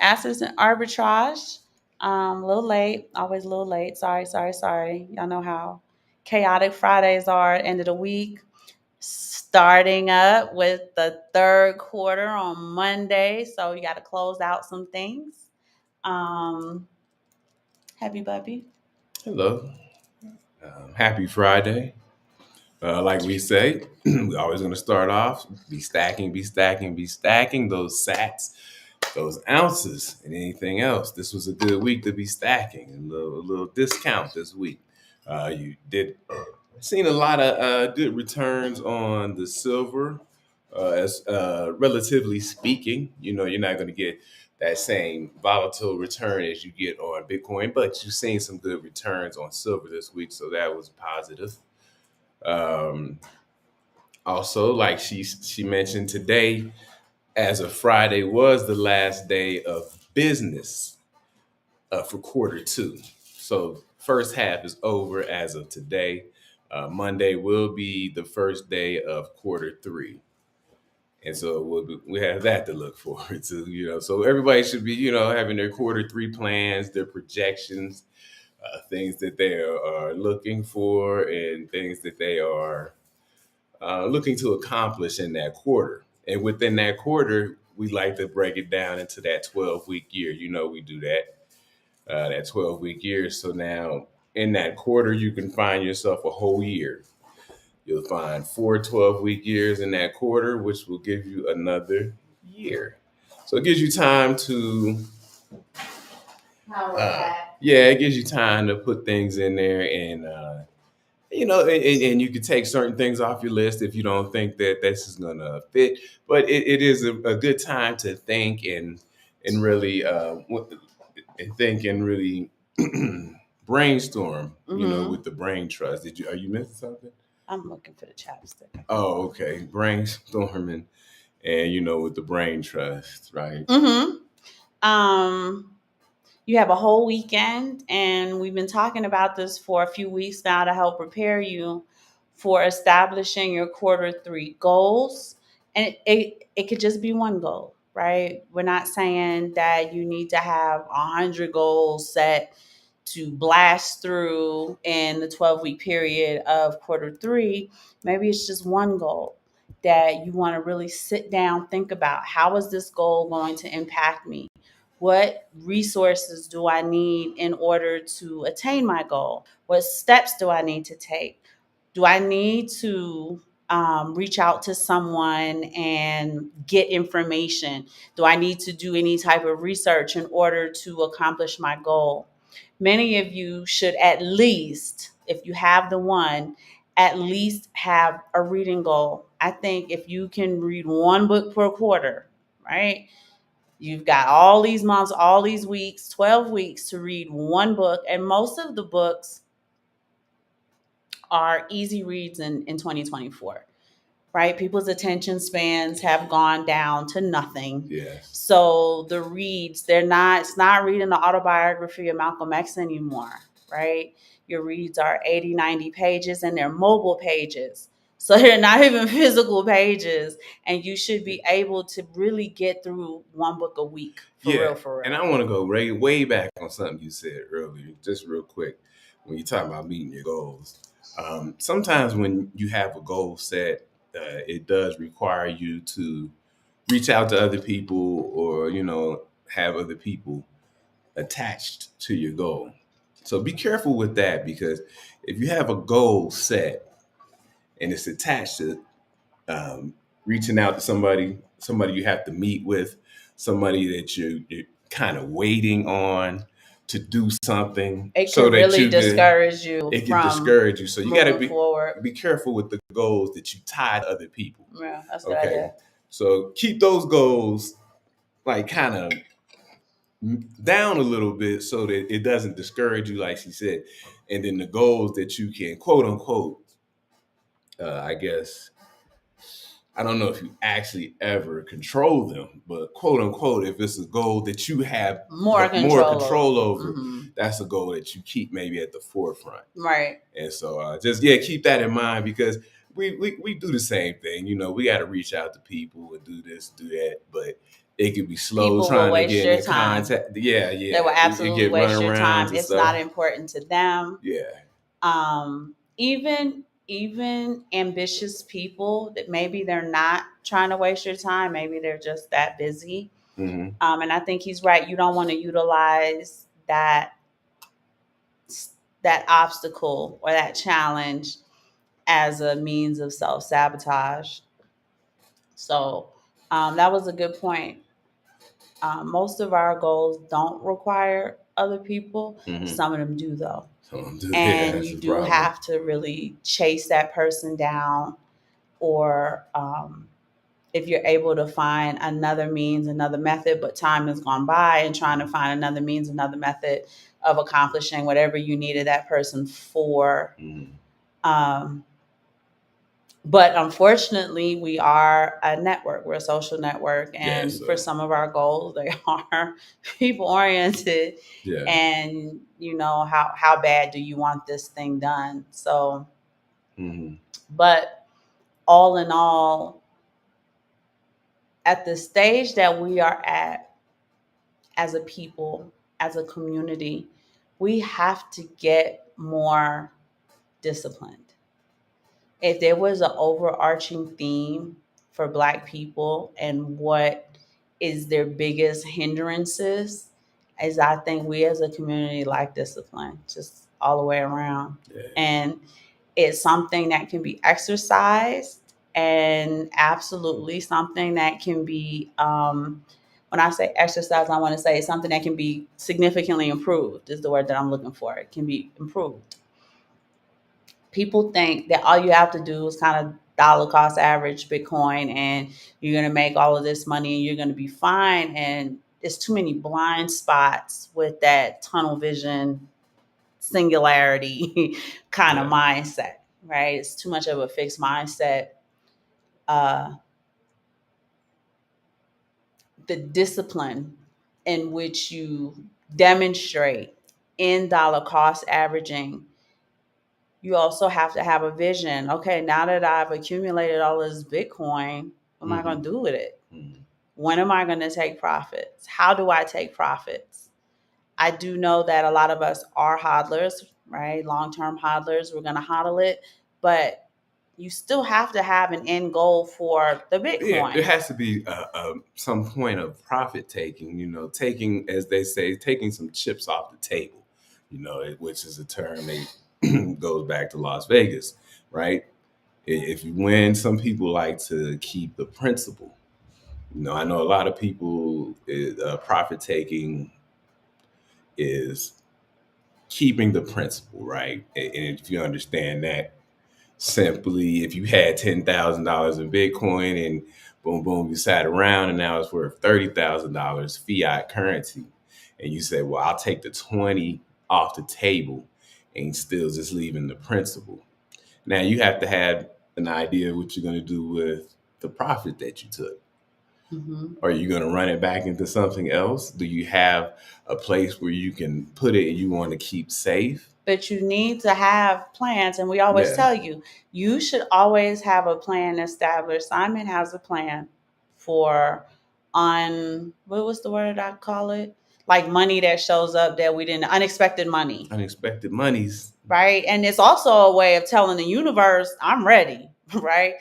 Assets and arbitrage. A little late, always a little late. Sorry. Y'all know how chaotic Fridays are, end of the week. Starting up with the third quarter on Monday. So you got to close out some things. Um, Happy Buppy. Hello. Happy Friday. Like we say, we're always going to start off be stacking those sats, those ounces, and anything else. This was a good week to be stacking. A little discount this week. You did seen a lot of good returns on the silver, as relatively speaking. You're not going to get that same volatile return as you get on Bitcoin, but you've seen some good returns on silver this week, so that was positive. Um, Also, like she mentioned today, as of Friday was the last day of business for quarter two. So first half is over as of today. Monday will be the first day of quarter three. And so we have that to look forward to, So everybody should be, having their quarter three plans, their projections, things that they are looking for, and things that they are looking to accomplish in that quarter. And within that quarter, we like to break it down into that 12-week year. We do that 12-week year. So now in that quarter, you can find yourself a whole year. You'll find 4 12-week years in that quarter, which will give you another year. So it gives you time to, yeah, it gives you time to put things in there and, and you can take certain things off your list if you don't think that this is going to fit. But it is a good time to think and really really brainstorm. With the brain trust. Are you missing something? I'm looking for the chapstick. Oh, okay. Brainstorming and with the brain trust, right? Um, you have a whole weekend, and we've been talking about this for a few weeks now to help prepare you for establishing your quarter three goals. And it could just be one goal, right? We're not saying that you need to have 100 goals set to blast through in the 12-week period of quarter three. Maybe it's just one goal that you want to really sit down, think about how is this goal going to impact me? What resources do I need in order to attain my goal? What steps do I need to take? Do I need to reach out to someone and get information? Do I need to do any type of research in order to accomplish my goal? Many of you should at least, if you have the one, at least have a reading goal. I think if you can read one book per quarter, right? You've got all these months, all these weeks, 12 weeks to read one book. And most of the books are easy reads in 2024, right? People's attention spans have gone down to nothing. Yes. So the reads, it's not reading the autobiography of Malcolm X anymore, right? Your reads are 80, 90 pages and they're mobile pages. So they're not even physical pages. And you should be able to really get through one book a week. For real. And I want to go way back on something you said earlier, just real quick, when you talk about meeting your goals. Sometimes when you have a goal set, it does require you to reach out to other people or, have other people attached to your goal. So be careful with that, because if you have a goal set and it's attached to reaching out to somebody you have to meet with, somebody that you're kind of waiting on to do something, it can really discourage you. It can discourage you. So you got to be careful with the goals that you tie to other people. Yeah, that's a good idea. So keep those goals like kind of down a little bit so that it doesn't discourage you, like she said. And then the goals that you can quote unquote, I guess, I don't know if you actually ever control them, but quote unquote, if it's a goal that you have more control over, that's a goal that you keep maybe at the forefront. Right. And so keep that in mind, because we do the same thing. We got to reach out to people and do this, do that. But It could be slow People will trying to waste get your in time. contact. Yeah, They yeah. will It absolutely get waste your runarounds time. and It's stuff. not important to them. Yeah. Even ambitious people that maybe they're not trying to waste your time, maybe they're just that busy. Hmm. And I think he's right. You don't want to utilize that obstacle or that challenge as a means of self sabotage. So that was a good point. Most of our goals don't require other people. Hmm. Some of them do, though. So yeah, And that's you the do problem. have to really chase that person down, or if you're able to find another means, another method, but time has gone by and trying to find another means, another method of accomplishing whatever you needed that person for. Hmm. Um, but unfortunately, we are a network. We're a social network. Yeah. And for So some of our goals, they are people oriented. yeah. And, how bad do you want this thing done? So, Hmm. but all in all, at the stage that we are at as a people, as a community, we have to get more disciplined. If there was an overarching theme for Black people and what is their biggest hindrances, is I think we as a community lack discipline, just all the way around. Yeah. And it's something that can be exercised, and absolutely something that can be, when I say exercise, I want to say something that can be significantly improved, is the word that I'm looking for. It can be improved. People think that all you have to do is kind of dollar cost average Bitcoin and you're going to make all of this money and you're going to be fine. And there's too many blind spots with that tunnel vision, singularity kind of Yeah. mindset, right? It's too much of a fixed mindset. Uh, the discipline in which you demonstrate in dollar cost averaging, you also have to have a vision. Okay, now that I've accumulated all this Bitcoin, what am I going Hmm. to do with it? Hmm. When am I going to take profits? How do I take profits? I do know that a lot of us are hodlers, right? Long term hodlers. We're going to hodl it, but you still have to have an end goal for the Yeah, there Bitcoin. has to be some point of profit taking. Taking, as they say, taking some chips off the table. Which is a term that goes back to Las Vegas, right? If you win, some people like to keep the principal. I know a lot of people. Profit taking is keeping the principal, right? And if you understand that, simply, if you had $10,000 in Bitcoin and boom, boom, you sat around and now it's worth $30,000 fiat currency, and you say, well, I'll take the 20 off the table and still just leaving the principal. Now you have to have an idea of what you're going to do with the profit that you took. Hmm. Are you going to run it back into something else? Do you have a place where you can put it and you want to keep safe? But you need to have plans. And we always Yeah. tell you, you should always have a plan established. Simon has a plan for what was the word I call it? Like money that shows up that we didn't, unexpected money, Unexpected monies. right? And it's also a way of telling the universe, I'm ready, right?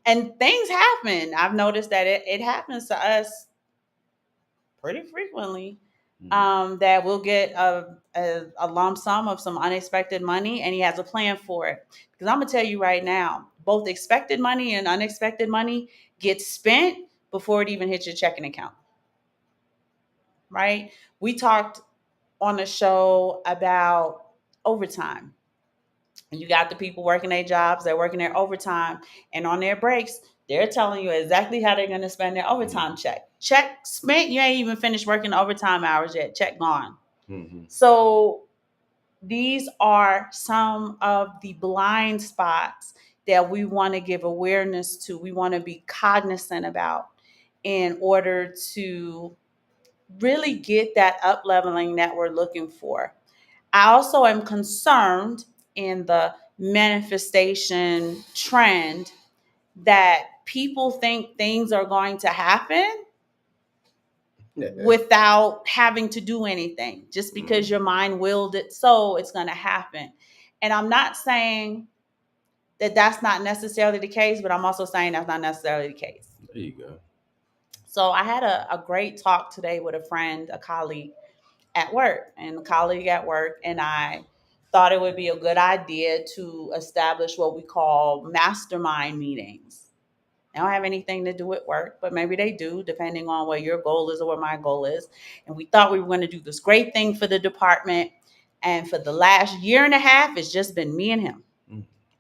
And things happen. I've noticed that it happens to us pretty frequently, Mhm. that we'll get a lump sum of some unexpected money, and he has a plan for it. Because I'm going to tell you right now, both expected money and unexpected money gets spent before it even hits your checking account, right? We talked on the show about overtime. You got the people working their jobs, they're working their overtime, and on their breaks, they're telling you exactly how they're going to spend their overtime Mhm. check. Check spent, you ain't even finished working the overtime hours yet. Check gone. Mhm. So these are some of the blind spots that we want to give awareness to. We want to be cognizant about in order to really get that up leveling that we're looking for. I also am concerned in the manifestation trend that people think things are going to happen without having to do anything. Just because your mind willed it so, it's going to happen. And I'm not saying that that's not necessarily the case, but I'm also saying that's not necessarily the case. There you go. So I had a great talk today with a friend, a colleague at work, and a colleague at work and I thought it would be a good idea to establish what we call mastermind meetings. They don't have anything to do with work, but maybe they do, depending on what your goal is or what my goal is. And we thought we were going to do this great thing for the department. And for the last year and a half, it's just been me and him.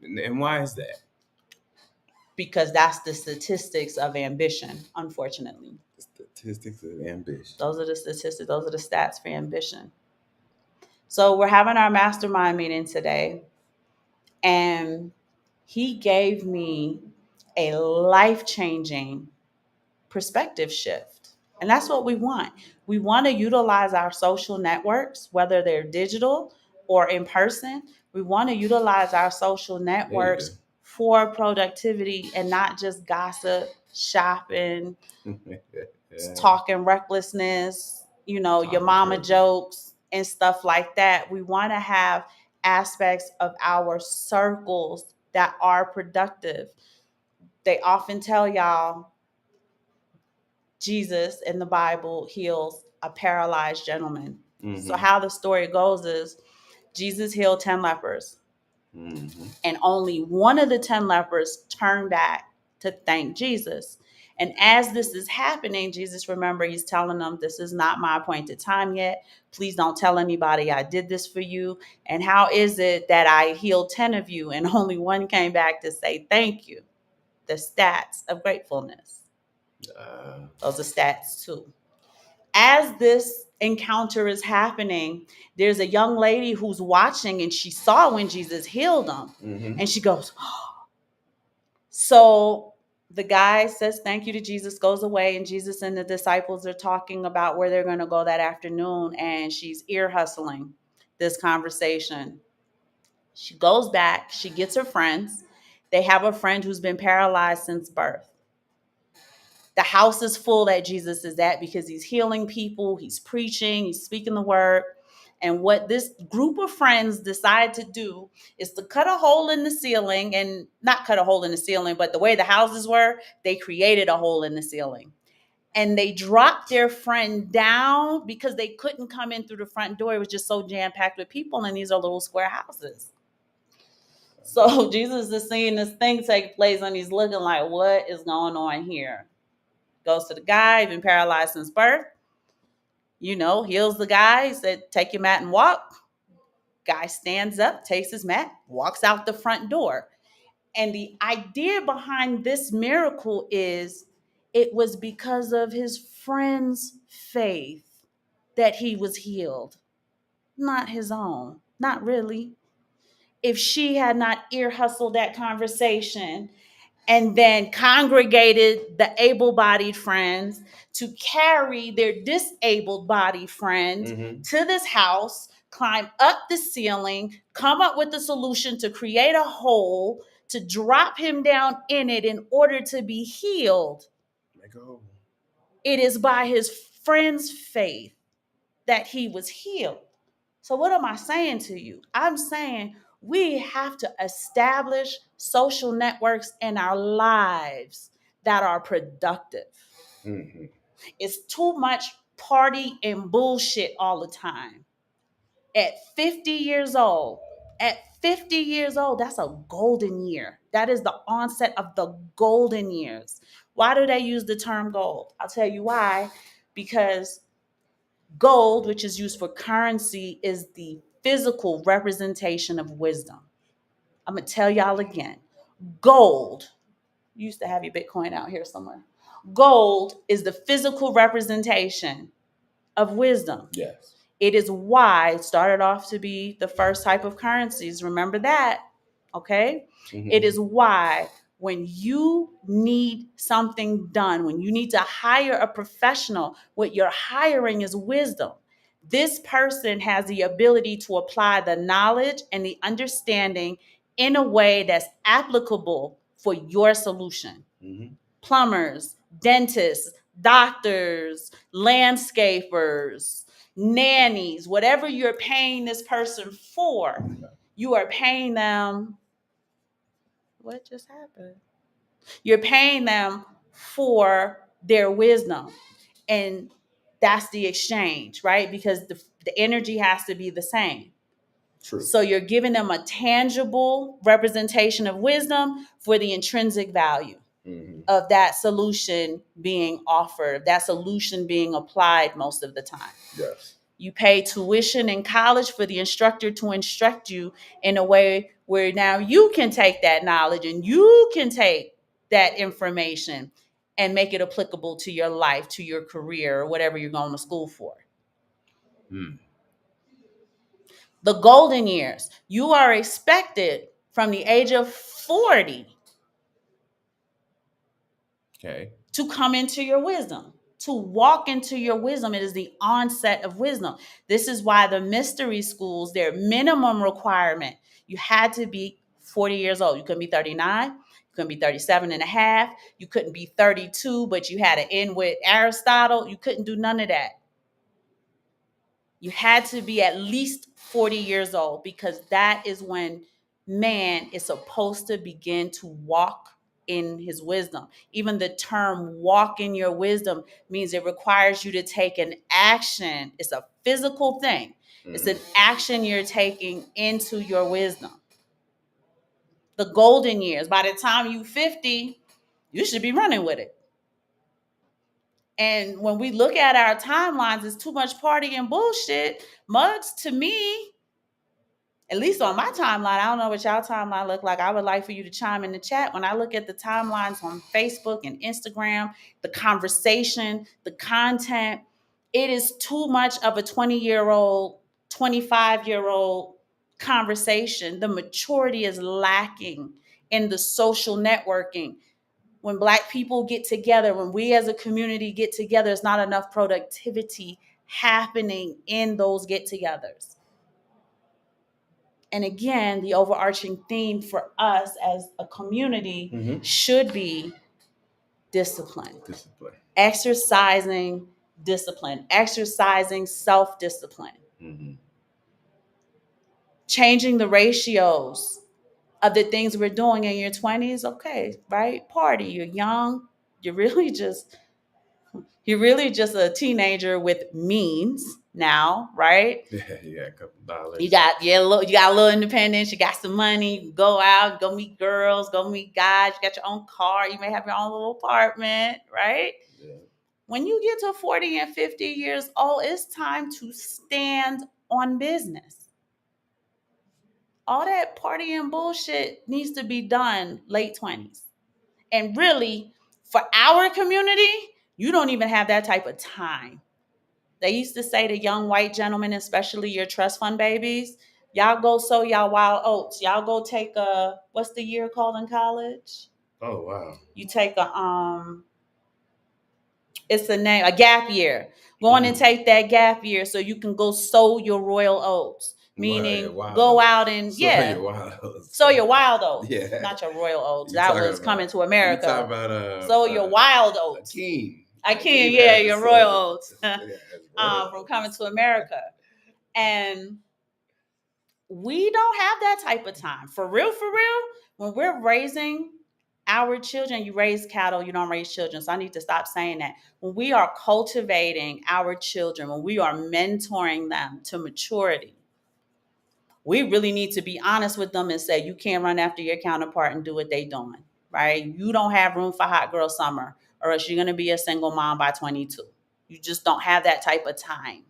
And why is that? Because that's the statistics of ambition, unfortunately. The statistics of ambition. Those are the statistics, those are the stats for ambition. So we're having our mastermind meeting today. And he gave me a life-changing perspective shift. And that's what we want. We want to utilize our social networks, whether they're digital or in person. We want to utilize our social networks for productivity and not just gossip, shopping, talking recklessness, your mama jokes and stuff like that. We want to have aspects of our circles that are productive. They often tell y'all Jesus in the Bible heals a paralyzed gentleman. Mm-hmm. So how the story goes is Jesus healed 10 lepers. Mm-hmm. And only one of the 10 lepers turned back to thank Jesus. And as this is happening, Jesus, remember, he's telling them, this is not my appointed time yet. Please don't tell anybody I did this for you. And how is it that I healed 10 of you and only one came back to say thank you? The stats of gratefulness. Those are stats too. As this encounter is happening, there's a young lady who's watching and she saw when Jesus healed them. Mm-hmm. And she goes, oh. So the guy says thank you to Jesus, goes away, and Jesus and the disciples are talking about where they're going to go that afternoon, and she's ear hustling this conversation. She goes back, she gets her friends. They have a friend who's been paralyzed since birth. The house is full that Jesus is at because he's healing people, he's preaching, he's speaking the word. And what this group of friends decide to do is to cut a hole in the ceiling, and not cut a hole in the ceiling, but the way the houses were, they created a hole in the ceiling. And they dropped their friend down because they couldn't come in through the front door. It was just so jam-packed with people, and these are little square houses. So Jesus is seeing this thing take place, and he's looking like, what is going on here? Goes to the guy, been paralyzed since birth, heals the guy. He said, take your mat and walk. Guy stands up, takes his mat, walks out the front door. And the idea behind this miracle is it was because of his friend's faith that he was healed, not his own, not really. If she had not ear hustled that conversation and then congregated the able-bodied friends to carry their disabled body friend to this house, climb up the ceiling, come up with a solution to create a hole, to drop him down in it in order to be healed. It is by his friend's faith that he was healed. So what am I saying to you? I'm saying we have to establish social networks in our lives that are productive. Mm-hmm. It's too much party and bullshit all the time. At 50 years old, that's a golden year. That is the onset of the golden years. Why do they use the term gold? I'll tell you why. Because gold, which is used for currency, is the physical representation of wisdom. I'm going to tell y'all again. Gold, you used to have your Bitcoin out here somewhere. Gold is the physical representation of wisdom. Yes. It is why it started off to be the first type of currencies. Remember that, okay? Mm-hmm. It is why when you need something done, when you need to hire a professional, what you're hiring is wisdom. This person has the ability to apply the knowledge and the understanding in a way that's applicable for your solution. Mm-hmm. Plumbers, dentists, doctors, landscapers, nannies, whatever you're paying this person for, you are paying them. What just happened? You're paying them for their wisdom. And that's the exchange, right? Because the energy has to be the same. True. So you're giving them a tangible representation of wisdom for the intrinsic value of that solution being offered, that solution being applied most of the time. Yes. You pay tuition in college for the instructor to instruct you in a way where now you can take that knowledge and you can take that information and make it applicable to your life, to your career, or whatever you're going to school for. The golden years, you are expected from the age of 40 to come into your wisdom, to walk into your wisdom. It is the onset of wisdom. This is why the mystery schools, their minimum requirement, you had to be 40 years old. You couldn't be 39. You couldn't be 37 and a half. You couldn't be 32, but you had to end with Aristotle. You couldn't do none of that. You had to be at least 40 years old because that is when man is supposed to begin to walk in his wisdom. Even the term walk in your wisdom means it requires you to take an action. It's a physical thing. It's an action you're taking into your wisdom. The golden years, by the time you're 50, you should be running with it. And when we look at our timelines, it's too much party and bullshit. Mugs, to me, at least on my timeline, I don't know what y'all timeline look like. I would like for you to chime in the chat. When I look at the timelines on Facebook and Instagram, the conversation, the content, it is too much of a 20-year-old, 25-year-old conversation. The maturity is lacking in the social networking. When Black people get together, when we as a community get together, there's not enough productivity happening in those get-togethers. And again, the overarching theme for us as a community should be discipline. Exercising discipline, exercising self-discipline. Changing the ratios of the things we're doing in your 20s. Okay, right? Party. You're young. You're really just a teenager with means now, right? Yeah, a couple dollars. You got a little independence. You got some money. You can go out, go meet girls, go meet guys. You got your own car. You may have your own little apartment, right? Yeah. When you get to 40 and 50 years old, it's time to stand on business. All that partying bullshit needs to be done late 20s. And really, for our community, you don't even have that type of time. They used to say to young white gentlemen, especially your trust fund babies, y'all go sow y'all wild oats. Y'all go take what's the year called in college? Oh, wow. You take it's a gap year. Go on and take that gap year so you can go sow your royal oats. Meaning go out and sow your wild oats. Yeah. Not your royal oats. That was Coming to America. You talk about sow your wild oats. Akeem, yeah, your royal oats. From Coming to America. And we don't have that type of time. For real, when we're raising our children, you raise cattle, you don't raise children. So I need to stop saying that. When we are cultivating our children, when we are mentoring them to maturity, we really need to be honest with them and say, you can't run after your counterpart and do what they're doing, right? You don't have room for hot girl summer, or else you're going to be a single mom by 22. You just don't have that type of time,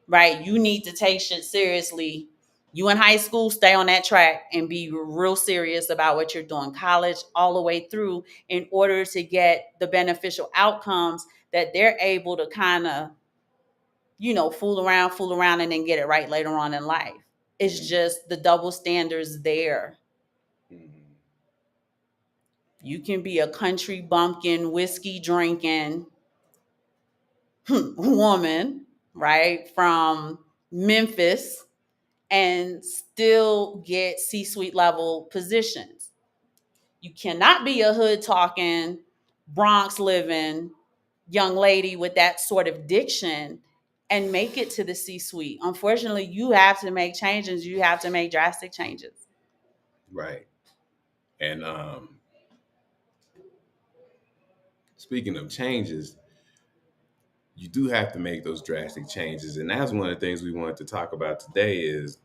right? You need to take shit seriously. You in high school, stay on that track and be real serious about what you're doing. College, all the way through, in order to get the beneficial outcomes that they're able to kind of, fool around, and then get it right later on in life. It's just the double standards there. You can be a country bumpkin, whiskey drinking woman, right, from Memphis, and still get C-suite level positions. You cannot be a hood talking, Bronx living, young lady with that sort of diction and make it to the C-suite. Unfortunately, you have to make changes. You have to make drastic changes. Right. And speaking of changes, you do have to make those drastic changes, and that's one of the things we wanted to talk about today. Is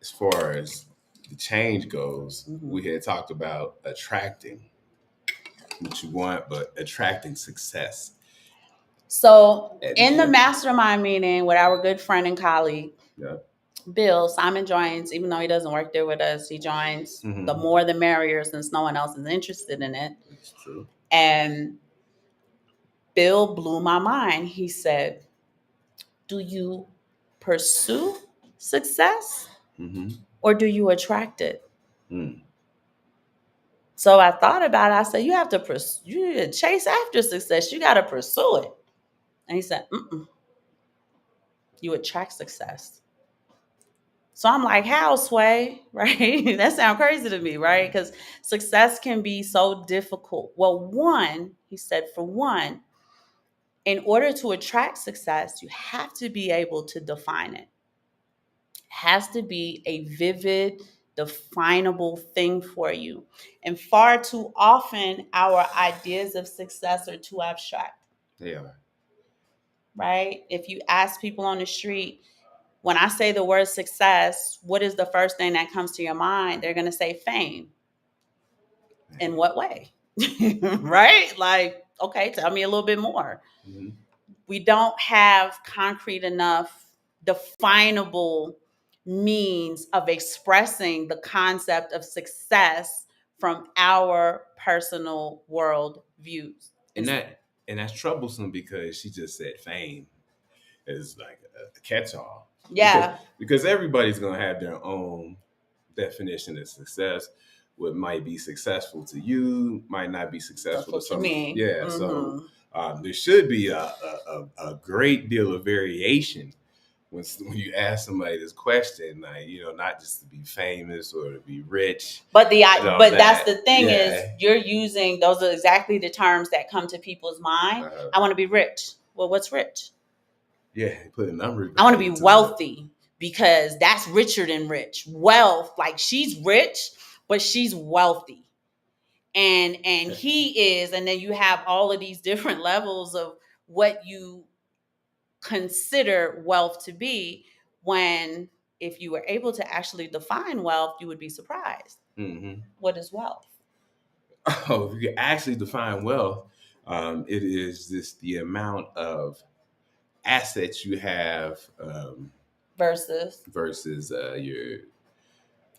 as far as the change goes, Mm-hmm. we had talked about attracting what you want, but attracting success. So in the Yeah, mastermind meeting with our good friend and colleague, yeah. Bill, Simon joins, even though he doesn't work there with us, he joins. The Mm-hmm. more the merrier, since no one else is interested in it. That's true. And Bill blew my mind. He said, do you pursue success Mm-hmm. or do you attract it? Mm. So I thought about it. I said, you have to chase after success. You got to pursue it. And he said, you attract success. So I'm like, how, Sway? Right? That sounds crazy to me, right? Because success can be so difficult. Well, one, he said, for one, in order to attract success, you have to be able to define it. It has to be a vivid, definable thing for you. And far too often, our ideas of success are too abstract, They are. right? If you ask people on the street, when I say the word success, what is the first thing that comes to your mind? They're going to say fame. In what way? Right? Like, okay, tell me a little bit more. Mm-hmm. We don't have concrete enough, definable means of expressing the concept of success from our personal world views. And that's troublesome because she just said fame is like a catch-all, Yeah. because everybody's gonna have their own definition of success. What might be successful to you might not be successful to To some. me. Yeah, so Mm-hmm. there should be a great deal of variation when you ask somebody this question, like, not just to be famous or to be rich. But that's That, the thing is yeah. you're using those are exactly the terms that come to people's mind. I want to be rich. Well, what's rich? Yeah, put a number. I want to be wealthy because that's richer than rich. Wealth, like she's rich, but she's wealthy. And he is, and then you have all of these different levels of what you consider wealth to be, when if you were able to actually define wealth, you would be surprised. Mm-hmm. What is wealth? Oh, if you can actually define wealth, it is just the amount of assets you have versus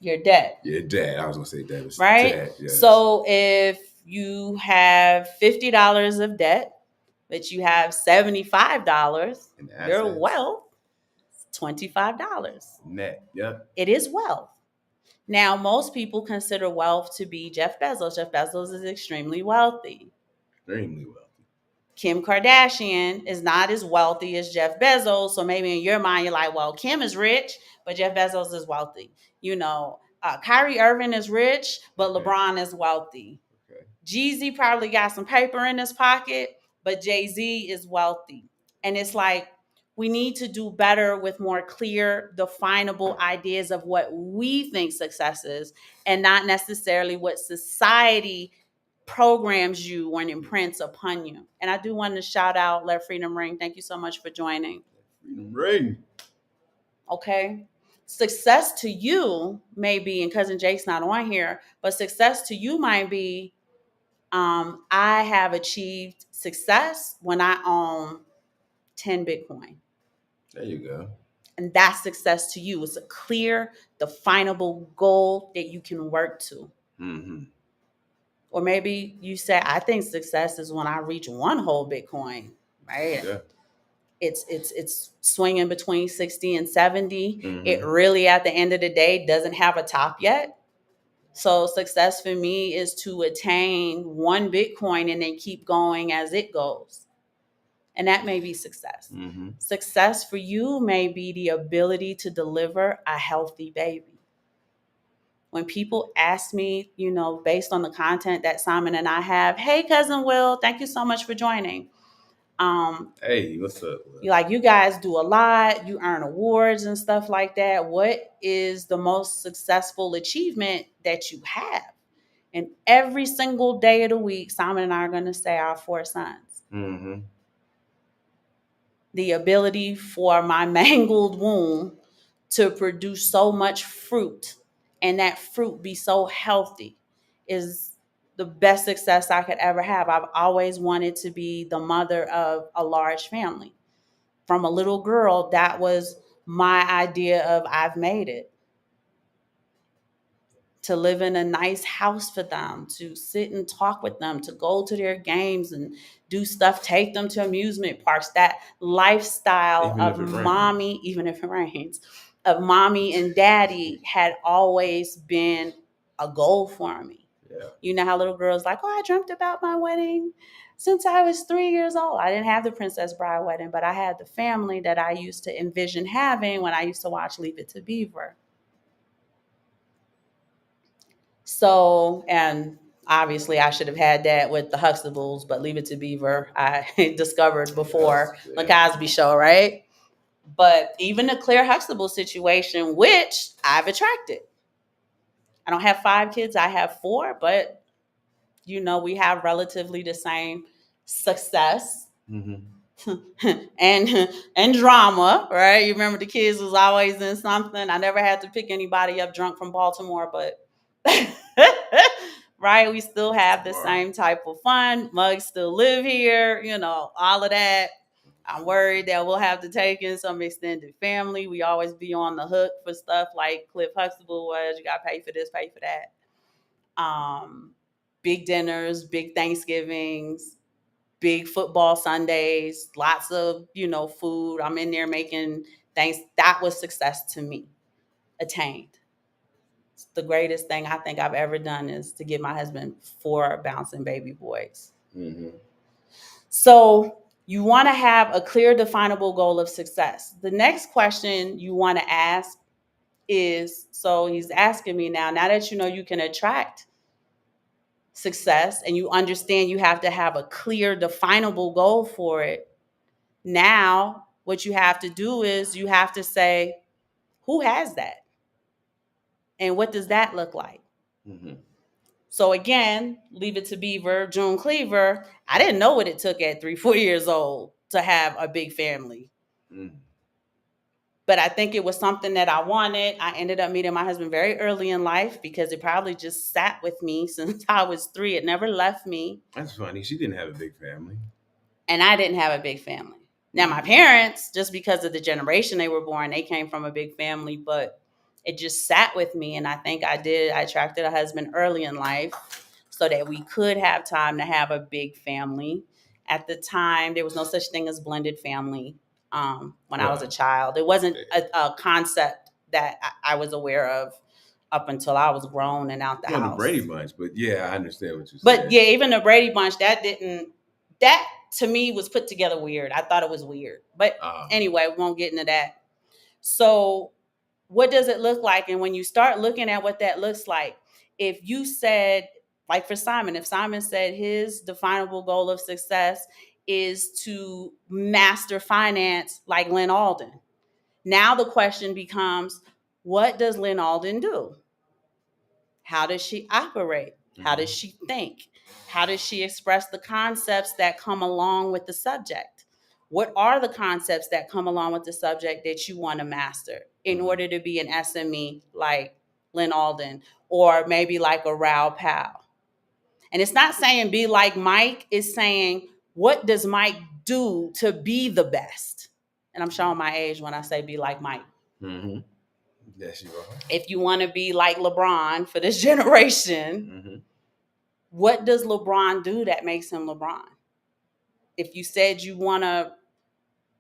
your debt. your debt. I was gonna say debt was Right? debt. Yes. So if you have $50 of debt, but you have $75, your wealth is $25. Net. Yep. It is wealth. Now, most people consider wealth to be Jeff Bezos. Jeff Bezos is extremely wealthy. Extremely wealthy. Kim Kardashian is not as wealthy as Jeff Bezos. So maybe in your mind, you're like, well, Kim is rich, but Jeff Bezos is wealthy. Kyrie Irving is rich, but LeBron is wealthy. Okay. Jeezy probably got some paper in his pocket, but Jay-Z is wealthy. And it's like, we need to do better with more clear, definable ideas of what we think success is, and not necessarily what society programs you and imprints upon you. And I do want to shout out Let Freedom Ring. Thank you so much for joining. Freedom Ring. Okay. Success to you may be, and Cousin Jake's not on here, but success to you might be, I have achieved success when I own 10 Bitcoin. There you go. And that's success to you. It's a clear, definable goal that you can work to. Mm-hmm. Or maybe you say, I think success is when I reach one whole Bitcoin, right? Yeah. It's swinging between 60 and 70. Mm-hmm. It really, at the end of the day, doesn't have a top yet. So success for me is to attain one Bitcoin and then keep going as it goes. And that may be success. Mm-hmm. Success for you may be the ability to deliver a healthy baby. when people ask me, based on the content that Simon and I have, hey, cousin Will, thank you so much for joining. Hey, what's up? You guys do a lot, you earn awards and stuff like that. What is the most successful achievement that you have? And every single day of the week, Simon and I are going to say our 4 sons. Mm-hmm. The ability for my mangled womb to produce so much fruit and that fruit be so healthy is the best success I could ever have. I've always wanted to be the mother of a large family. From a little girl, that was my idea of I've made it. To live in a nice house for them, to sit and talk with them, to go to their games and do stuff, take them to amusement parks. That lifestyle Even of if it rains. mommy, even if it rains, of mommy and daddy had always been a goal for me. Yeah. You know how little girls like, oh, I dreamt about my wedding since I was 3 years old. I didn't have the Princess Bride wedding, but I had the family that I used to envision having when I used to watch Leave It to Beaver. So, and obviously I should have had that with the Huxtables, but Leave It to Beaver, I discovered before the Cosby Show, right? But even the Claire Huxtable situation, which I've attracted. I don't have 5 kids, I have 4, but we have relatively the same success. Mm-hmm. and drama, right? You remember the kids was always in something. I never had to pick anybody up drunk from Baltimore, but right, we still have the same type of fun. Mugs still live here, all of that. I'm worried that we'll have to take in some extended family. We always be on the hook for stuff like Cliff Huxtable was. You got to pay for this, pay for that. Big dinners, big Thanksgivings, big football Sundays, lots of, food. I'm in there making things. That was success to me, attained. It's the greatest thing I think I've ever done is to give my husband 4 bouncing baby boys. Mm-hmm. So you want to have a clear, definable goal of success. The next question you want to ask is, so he's asking me now that you can attract success and you understand you have to have a clear, definable goal for it. Now, what you have to do is you have to say, who has that? And what does that look like? Mm-hmm. So again, Leave It to Beaver, June Cleaver, I didn't know what it took at 3-4 years old to have a big family. Mm-hmm. But I think it was something that I wanted. I ended up meeting my husband very early in life because it probably just sat with me since I was 3. It never left me. That's funny. She didn't have a big family. And I didn't have a big family. Now, my parents, just because of the generation they were born, they came from a big family, but it just sat with me. And I think I attracted a husband early in life so that we could have time to have a big family. At the time, there was no such thing as blended family when I was a child. It wasn't a concept that I was aware of up until I was grown and out the house. The Brady Bunch, but yeah, I understand what you're saying. But yeah, even the Brady Bunch, that to me was put together weird. I thought it was weird. But anyway, we won't get into that. So what does it look like? And when you start looking at what that looks like, if you said, like for Simon, if Simon said his definable goal of success is to master finance like Lynn Alden, now the question becomes, what does Lynn Alden do? How does she operate? How does she think? How does she express the concepts that come along with the subject? What are the concepts that come along with the subject that you want to master in order to be an SME like Lynn Alden or maybe like a Raoul Powell? And it's not saying be like Mike, it's saying what does Mike do to be the best? And I'm showing my age when I say be like Mike. Mm-hmm. Yes, you are. If you want to be like LeBron for this generation, what does LeBron do that makes him LeBron? If you said you want to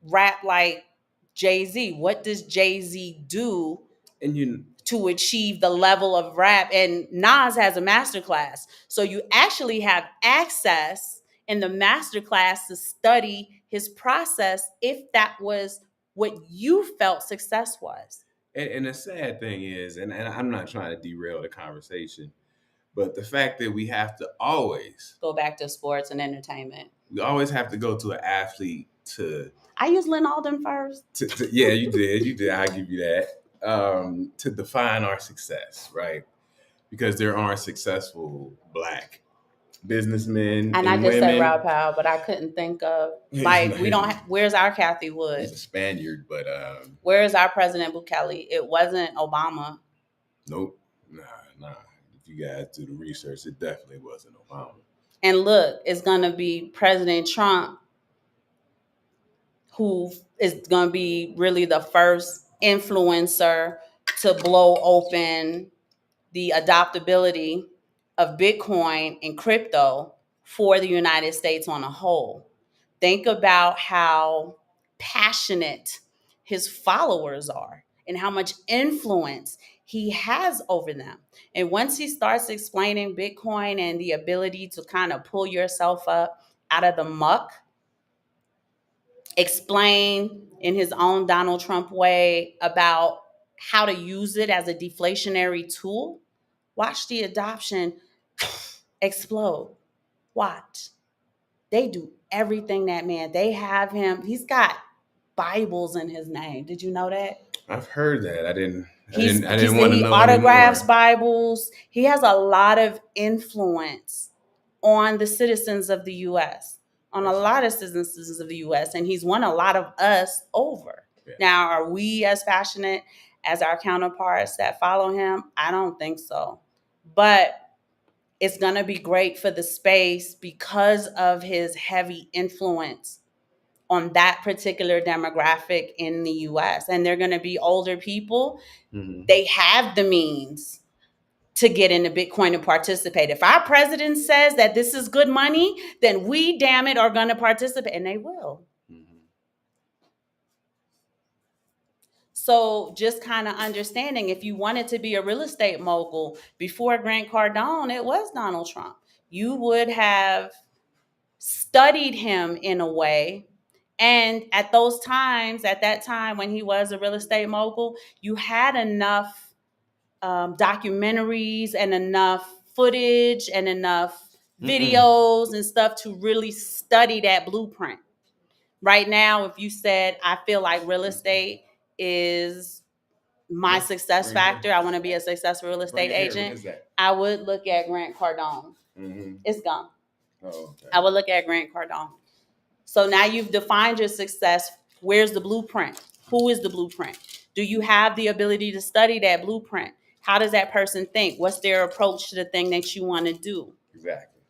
rap like Jay-Z, what does Jay-Z do to achieve the level of rap? And Nas has a masterclass. So you actually have access in the masterclass to study his process if that was what you felt success was. And the sad thing is, and I'm not trying to derail the conversation, but the fact that Go back to sports and entertainment. we always have to go to an athlete I use Lynn Alden first. yeah, you did. I give you that. To define our success, right? Because there aren't successful Black businessmen And I and just said women. Rob Powell, but I couldn't think of, like, we don't where's our Kathy Wood? He's a Spaniard, but Where's our President Bukele? It wasn't Obama. nope, nah. If you guys do the research, it definitely wasn't Obama. And look, it's gonna be President Trump, who is gonna be really the first influencer to blow open the adoptability of Bitcoin and crypto for the United States on a whole. Think about how passionate his followers are and how much influence he has over them. And once he starts explaining Bitcoin and the ability to kind of pull yourself up out of the muck, explain in his own Donald Trump way about how to use it as a deflationary tool, watch the adoption explode. Watch. They do everything that man. They have him. He's got Bibles in his name. Did you know that? I've heard that. I didn't He want to know autographs anymore. Bibles. He has a lot of influence on the citizens of the U.S., on a lot of citizens of the U.S., and he's won a lot of us over. Yeah. Now, are we as passionate as our counterparts that follow him? I don't think so. But it's going to be great for the space because of his heavy influence on that particular demographic in the US. And they're going to be older people. Mm-hmm. They have the means to get into Bitcoin and participate. If our president says that this is good money, then we, damn it, are going to participate. And they will. Mm-hmm. So just kind of understanding, if you wanted to be a real estate mogul before Grant Cardone, it was Donald Trump. You would have studied him in a way. And at that time when he was a real estate mogul, you had enough documentaries and enough footage and enough videos and stuff to really study that blueprint. Right now, if you said, I feel like real estate is my success factor, I want to be a successful real estate agent, I would look at Grant Cardone. Mm-hmm. It's gone. Oh, okay. I would look at Grant Cardone. So now you've defined your success. Where's the blueprint? Who is the blueprint? Do you have the ability to study that blueprint? How does that person think? What's their approach to the thing that you want to do? Exactly.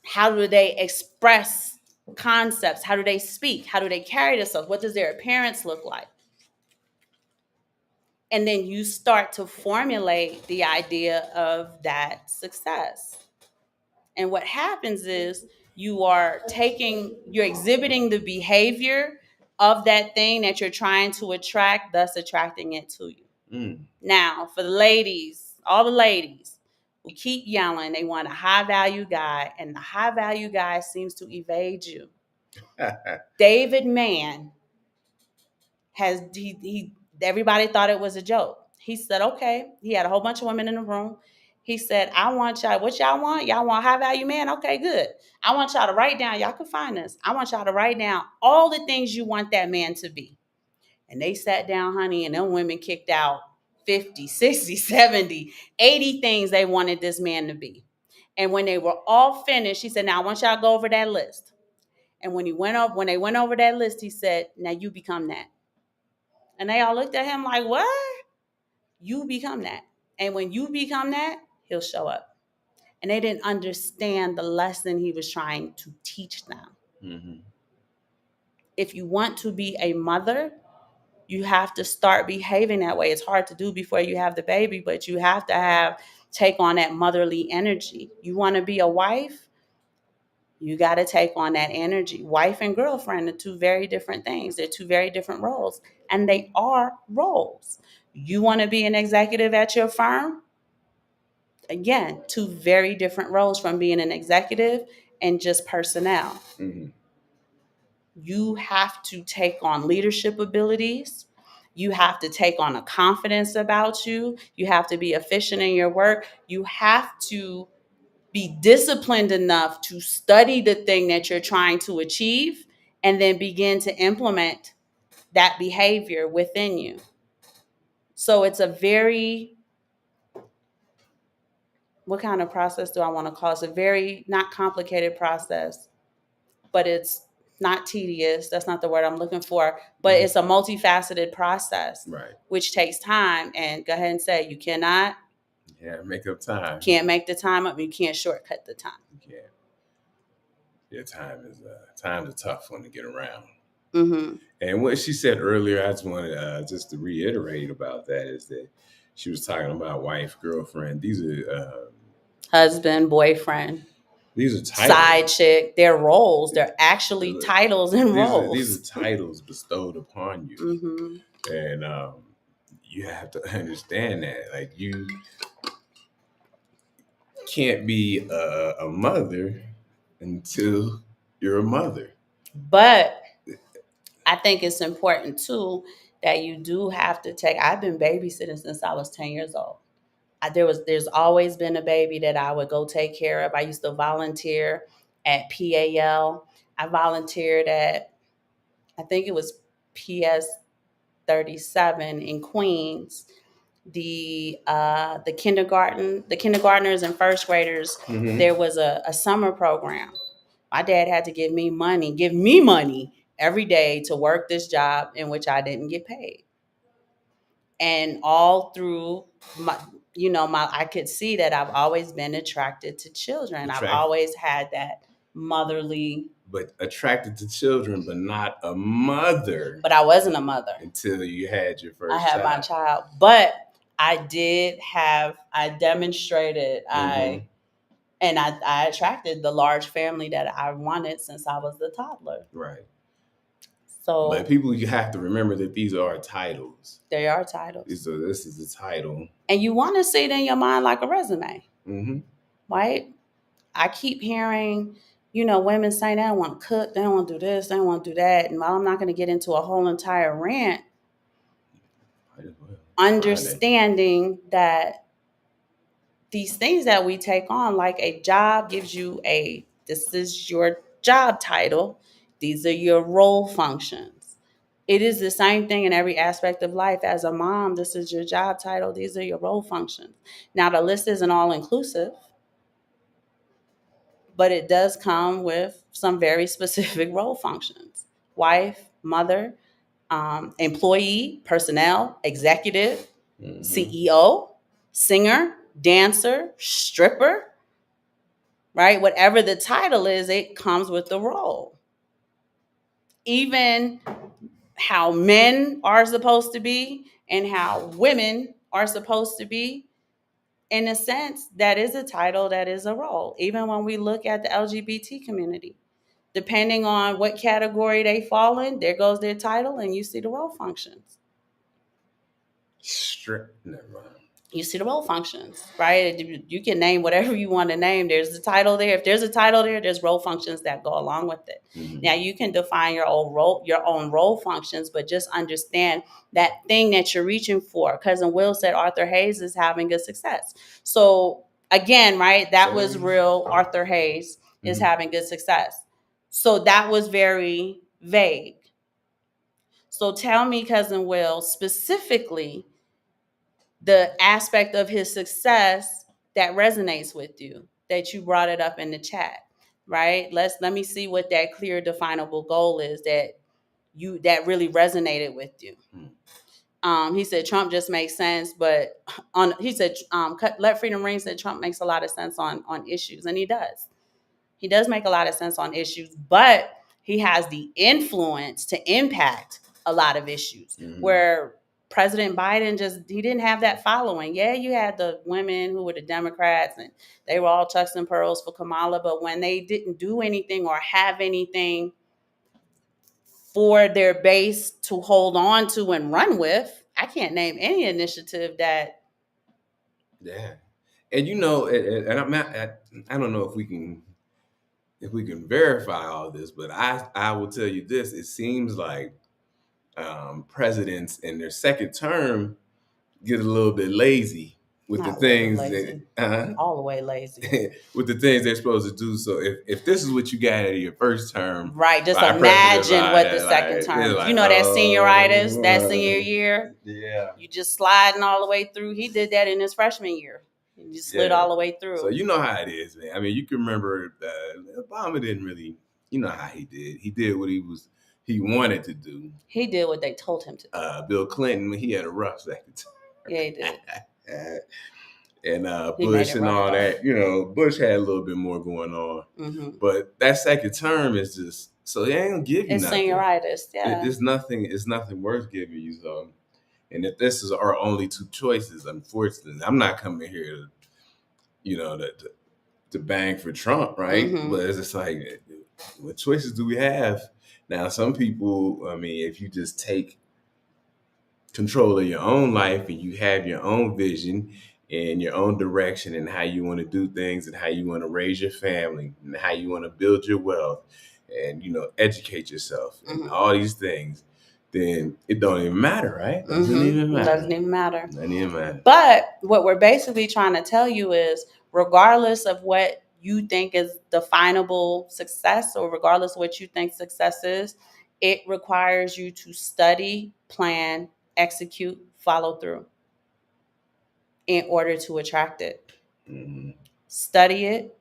How do they express concepts? How do they speak? How do they carry themselves? What does their appearance look like? And then you start to formulate the idea of that success. And what happens is you're exhibiting the behavior of that thing that you're trying to attract, thus attracting it to you. Mm. Now, for the ladies, all the ladies who keep yelling, they want a high value guy, and the high value guy seems to evade you. David Mann everybody thought it was a joke. He said, okay, he had a whole bunch of women in the room. He said, I want y'all, what y'all want? Y'all want high value man? Okay, good. I want y'all to write down, y'all can find this. I want y'all to write down all the things you want that man to be. And they sat down, honey, and them women kicked out 50, 60, 70, 80 things they wanted this man to be. And when they were all finished, he said, now I want y'all to go over that list. And when they went over that list, he said, now you become that. And they all looked at him like, what? You become that. And when you become that, he'll show up. And they didn't understand the lesson he was trying to teach them. Mm-hmm. If you want to be a mother, you have to start behaving that way. It's hard to do before you have the baby, but you have to take on that motherly energy. You want to be a wife? You got to take on that energy. Wife and girlfriend are two very different things. They're two very different roles. And they are roles. You want to be an executive at your firm? Again, two very different roles from being an executive and just personnel. Mm-hmm. You have to take on leadership abilities. You have to take on a confidence about you. You have to be efficient in your work. You have to be disciplined enough to study the thing that you're trying to achieve and then begin to implement that behavior within you. So it's a very, what kind of process do I want to call it? It's a very not complicated process, but it's not tedious. That's not the word I'm looking for, but it's a multifaceted process, Right. which takes time. And go ahead and say, you cannot, Make up time. can't make the time up. You can't shortcut the time. Yeah. Yeah, time's a tough one to get around. Mm-hmm. And what she said earlier, I just wanted just to reiterate about that is that she was talking about wife, girlfriend. These are Husband, boyfriend, these are titles. Side chick. They're roles. They're actually titles and roles. These are titles bestowed upon you, Mm-hmm. and you have to understand that. Like, you can't be a mother until you're a mother. But I think it's important too that you do have to take. I've been babysitting since I was 10 years old. There's always been a baby that I would go take care of. I used to volunteer at PAL. I volunteered at, I think it was PS 37 in Queens. The kindergartners and first graders. Mm-hmm. There was a summer program. My dad had to give me money every day to work this job in which I didn't get paid. And all through my, I could see that I've always been attracted to children. I've always had that motherly. But attracted to children, but not a mother. But I wasn't a mother until you had your first. I had my child, but I demonstrated, Mm-hmm. I attracted the large family that I wanted since I was a toddler. Right. So, but people, you have to remember that these are titles. They are titles. This is a title. And you want to see it in your mind like a resume. Mm-hmm. Right? I keep hearing, women saying they don't want to cook, they don't want to do this, they don't want to do that. And while I'm not going to get into a whole entire rant, understanding that these things that we take on, like a job gives you this is your job title. These are your role functions. It is the same thing in every aspect of life. As a mom, this is your job title. These are your role functions. Now, the list isn't all inclusive, but it does come with some very specific role functions. Wife, mother, employee, personnel, executive, mm-hmm. CEO, singer, dancer, stripper, right? Whatever the title is, it comes with the role. Even how men are supposed to be and how women are supposed to be, in a sense, that is a title, that is a role. Even when we look at the LGBT community, depending on what category they fall in, there goes their title, and you see the role functions. Never mind. You see the role functions, right? You can name whatever you want to name. There's a title there. If there's a title there, there's role functions that go along with it. Mm-hmm. Now, you can define your own role functions, but just understand that thing that you're reaching for. Cousin Will said Arthur Hayes is having good success. So again, right, that was real. Arthur Hayes is having good success. So that was very vague. So tell me, Cousin Will, specifically the aspect of his success that resonates with you, that you brought it up in the chat, right? Let me see what that clear, definable goal is that really resonated with you. He said Trump just makes sense, but he said Let Freedom Ring said Trump makes a lot of sense on issues, and he does. He does make a lot of sense on issues, but he has the influence to impact a lot of issues. Mm-hmm. Where President Biden he didn't have that following. Yeah, you had the women who were the Democrats, and they were all chucks and pearls for Kamala, but when they didn't do anything or have anything for their base to hold on to and run with, I can't name any initiative that. Yeah, and I don't know if we can verify all this, but I will tell you this: it seems like presidents in their second term get a little bit lazy with the Not really things that lazy. All the way lazy. with the things they're supposed to do. So if this is what you got out of your first term, Right. Just by President imagine what the Biden, second term is. like, You know that senioritis, that senior oh, year, yeah, you just sliding all the way through. He did that in his freshman year. He just slid yeah. all the way So through. you know how it is, man. I mean, you can remember Obama didn't really, you know how he did. He did what he wanted to do. He did what they told him to do. Bill Clinton, he had a rough second term. Yeah, he did. And He made Bush it and rough, all though. that, Bush had a little bit more going on. Mm-hmm. But that second term is just so they ain't gonna give you It's nothing. senioritis, yeah. It's nothing. It's nothing worth giving you. So, and if this is our only two choices, unfortunately, I'm not coming here to, to bang for Trump, right? Mm-hmm. But it's just like, what choices do we have? Now, some people, I mean, if you just take control of your own life and you have your own vision and your own direction and how you want to do things and how you want to raise your family and how you want to build your wealth and educate yourself and Mm-hmm. all these things, then it don't even matter, right? Doesn't Mm-hmm. even matter. Doesn't even matter. Doesn't even matter. But what we're basically trying to tell you is, regardless of what you think is definable success, or regardless of what you think success is, it requires you to study, plan, execute, follow through in order to attract it. Mm-hmm. Study it,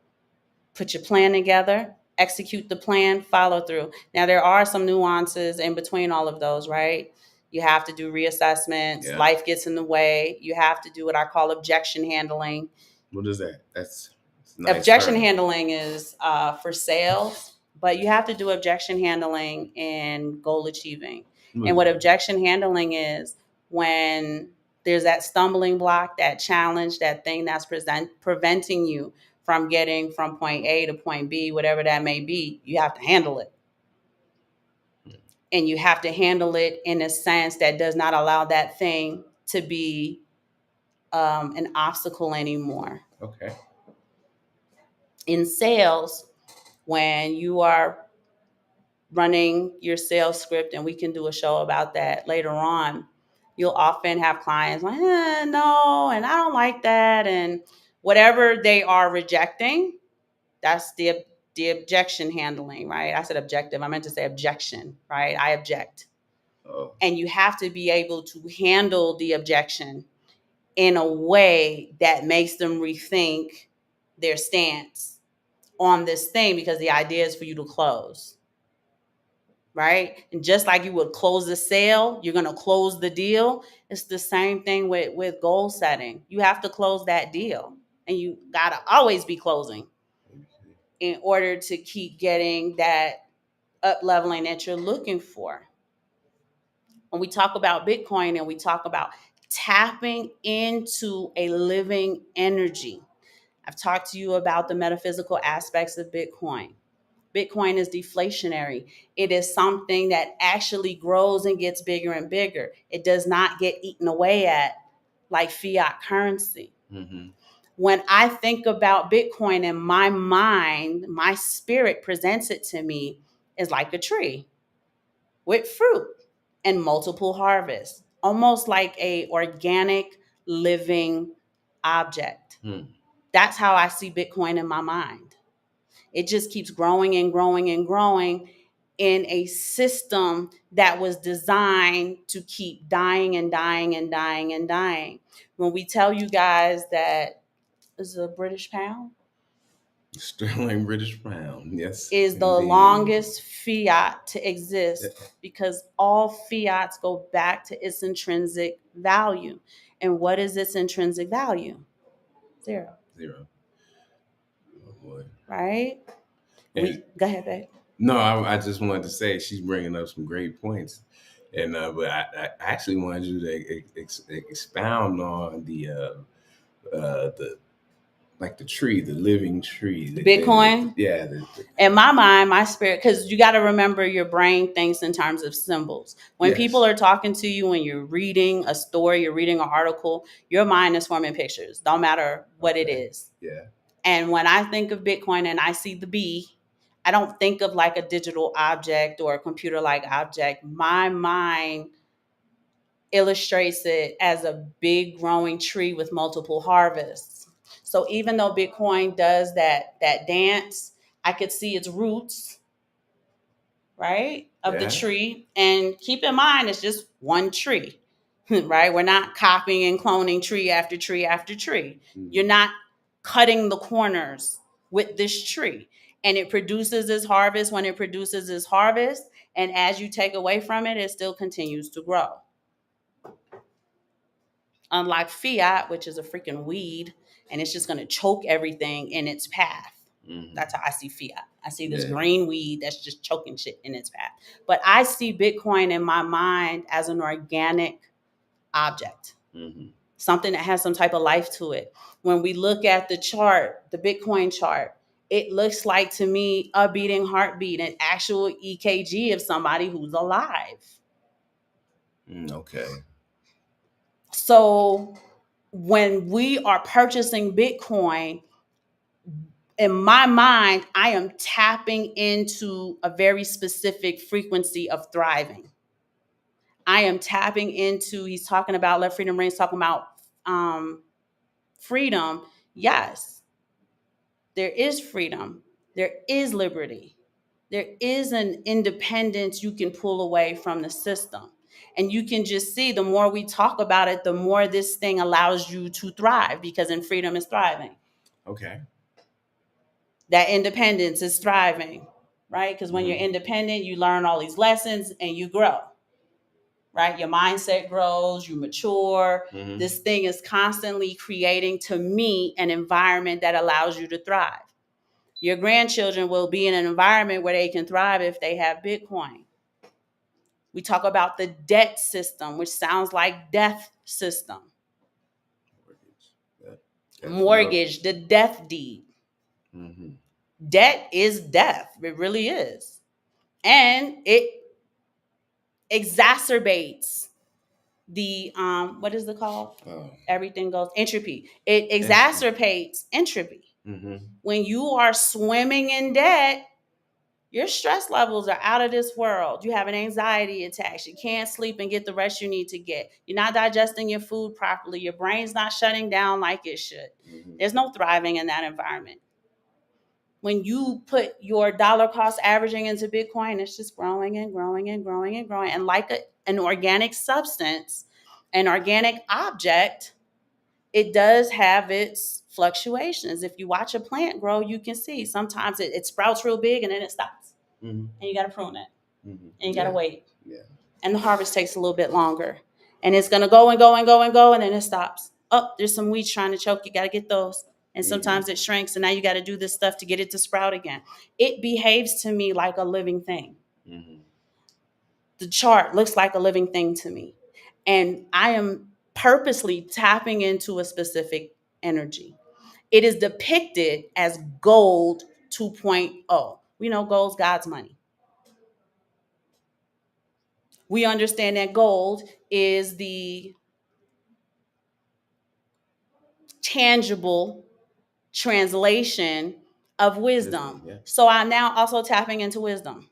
put your plan together, execute the plan, follow through. Now, there are some nuances in between all of those, right? You have to do reassessments. Yeah. Life gets in the way. You have to do what I call objection handling. What is that? That's nice Objection term. handling is for sales, but you have to do objection handling in goal achieving. And what objection handling is, when there's that stumbling block, that challenge, that thing that's preventing you from getting from point A to point B, whatever that may be, you have to handle it. And you have to handle it in a sense that does not allow that thing to be an obstacle anymore. Okay. In sales, when you are running your sales script, and we can do a show about that later on, you'll often have clients like, no, and I don't like that. And whatever they are rejecting, that's the objection handling, right? I said objective. I meant to say objection, right? I object. Oh. And you have to be able to handle the objection in a way that makes them rethink their stance on this thing, because the idea is for you to close. Right? And just like you would close the sale, you're going to close the deal. It's the same thing with goal setting. You have to close that deal, and you got to always be closing in order to keep getting that up leveling that you're looking for. When we talk about Bitcoin and we talk about tapping into a living energy, I've talked to you about the metaphysical aspects of Bitcoin. Bitcoin is deflationary. It is something that actually grows and gets bigger and bigger. It does not get eaten away at like fiat currency. Mm-hmm. When I think about Bitcoin in my mind, my spirit presents it to me as like a tree with fruit and multiple harvests, almost like a organic living object. That's how I see Bitcoin in my mind. It just keeps growing and growing and growing in a system that was designed to keep dying and dying and dying and dying. When we tell you guys that is a British pound, Sterling British pound, yes, is the indeed. longest fiat to exist, because all fiats go back to its intrinsic value. And what is its intrinsic value? Zero. Oh boy. Right? Go ahead, babe. No, I just wanted to say she's bringing up some great points, and but I actually wanted you to expound on the like the tree, the living tree, Bitcoin. The in my mind, my spirit, because you got to remember your brain thinks in terms of symbols. When people are talking to you, when you're reading a story, you're reading an article, your mind is forming pictures. Don't matter what it is. Yeah. And when I think of Bitcoin and I see the B, I don't think of like a digital object or a computer like object. My mind illustrates it as a big growing tree with multiple harvests. So even though Bitcoin does that dance, I could see its roots, right, of the Yeah. tree. And keep in mind, it's just one tree, right? We're not copying and cloning tree after tree after tree. You're not cutting the corners with this tree. And it produces its harvest when it produces its harvest. And as you take away from it, it still continues to grow. Unlike fiat, which is a freaking weed, and it's just going to choke everything in its path. That's how I see fiat. I see this green weed that's just choking shit in its path. But I see Bitcoin in my mind as an organic object, something that has some type of life to it. When we look at the chart, the Bitcoin chart, it looks like to me a beating heartbeat, an actual EKG of somebody who's alive. Okay. So when we are purchasing Bitcoin, in my mind, I am tapping into a very specific frequency of thriving. I am tapping into, he's talking about, Let Freedom Ring, talking about freedom. Yes, there is freedom. There is liberty. There is an independence you can pull away from the system. And you can just see, the more we talk about it, the more this thing allows you to thrive, because in freedom is thriving. Okay. That independence is thriving, right? Because when you're independent, you learn all these lessons and you grow, right? Your mindset grows, you mature. This thing is constantly creating, to me, an environment that allows you to thrive. Your grandchildren will be in an environment where they can thrive if they have Bitcoin. We talk about the debt system, which sounds like death system. Mortgage, the death deed. Debt is death. It really is. And it exacerbates the what is it called? Everything goes entropy. It exacerbates entropy. When you are swimming in debt, your stress levels are out of this world. You have an anxiety attacks. You can't sleep and get the rest you need to get. You're not digesting your food properly. Your brain's not shutting down like it should. There's no thriving in that environment. When you put your dollar cost averaging into Bitcoin, it's just growing and growing and growing and growing. And like an organic substance, an organic object, it does have its fluctuations. If you watch a plant grow, you can see sometimes it sprouts real big and then it stops. And you got to prune it. And you got to wait. And the harvest takes a little bit longer. And it's going to go and go and go and go, and then it stops. Oh, there's some weeds trying to choke. You got to get those. And sometimes it shrinks, and now you got to do this stuff to get it to sprout again. It behaves to me like a living thing. The chart looks like a living thing to me. And I am purposely tapping into a specific energy. It is depicted as gold 2.0. We know gold's God's money. We understand that gold is the tangible translation of wisdom. So I'm now also tapping into wisdom.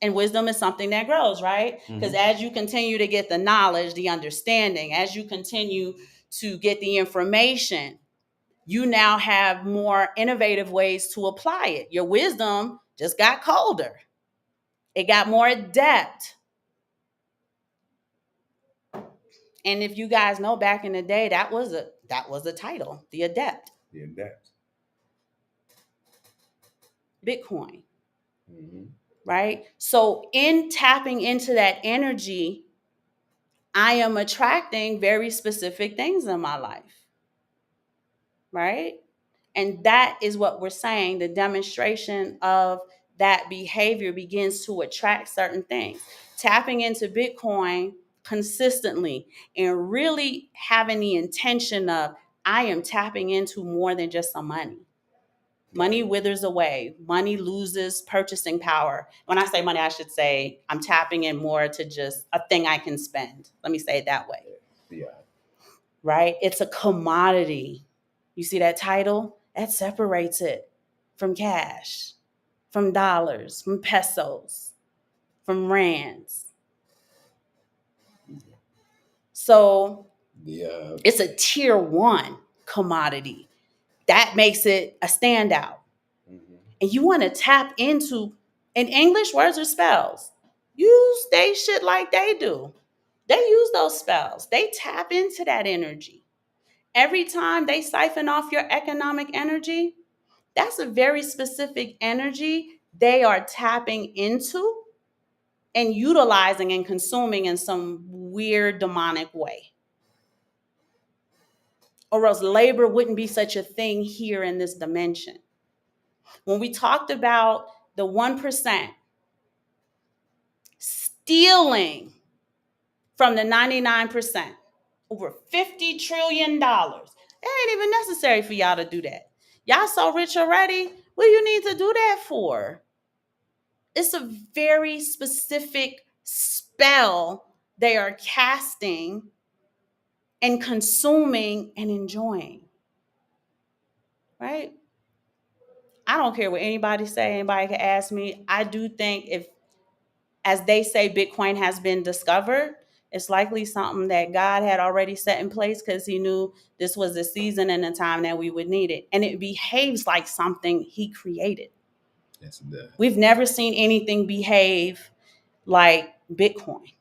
And wisdom is something that grows, right? Because as you continue to get the knowledge, the understanding, as you continue to get the information, you now have more innovative ways to apply it. Your wisdom just got colder. It got more depth. And if you guys know, back in the day, that was a title, the adept. The adept. Bitcoin. Right? So in tapping into that energy, I am attracting very specific things in my life. Right? And that is what we're saying. The demonstration of that behavior begins to attract certain things. Tapping into Bitcoin consistently and really having the intention of, I am tapping into more than just some money. Money withers away. Money loses purchasing power. When I say money, I should say I'm tapping in more to just a thing I can spend. Let me say it that way. Right? It's a commodity. You see that title? That separates it from cash. from dollars, from pesos, from rands. So it's a tier 1 commodity. That makes it a standout. And you want to tap into, in English, words are spells. Use they shit like they do. They use those spells. They tap into that energy. Every time they siphon off your economic energy, that's a very specific energy they are tapping into and utilizing and consuming in some weird demonic way. Or else labor wouldn't be such a thing here in this dimension. When we talked about the 1% stealing from the 99%, over $50 trillion, it ain't even necessary for y'all to do that. Y'all so rich already. What do you need to do that for? It's a very specific spell they are casting and consuming and enjoying. Right? I don't care what anybody say. Anybody can ask me. I do think if, as they say, Bitcoin has been discovered, it's likely something that God had already set in place because he knew this was the season and the time that we would need it. And it behaves like something he created. Yes, it does. We've never seen anything behave like Bitcoin,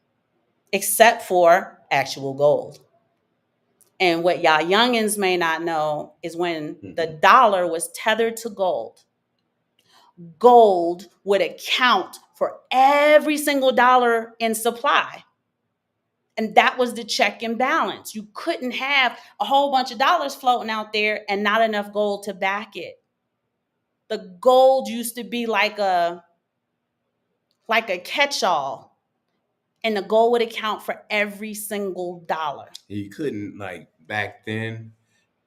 except for actual gold. And what y'all youngins may not know is when the dollar was tethered to gold, gold would account for every single dollar in supply. And that was the check and balance. You couldn't have a whole bunch of dollars floating out there and not enough gold to back it. The gold used to be like a catch-all, and the gold would account for every single dollar. You couldn't, like back then,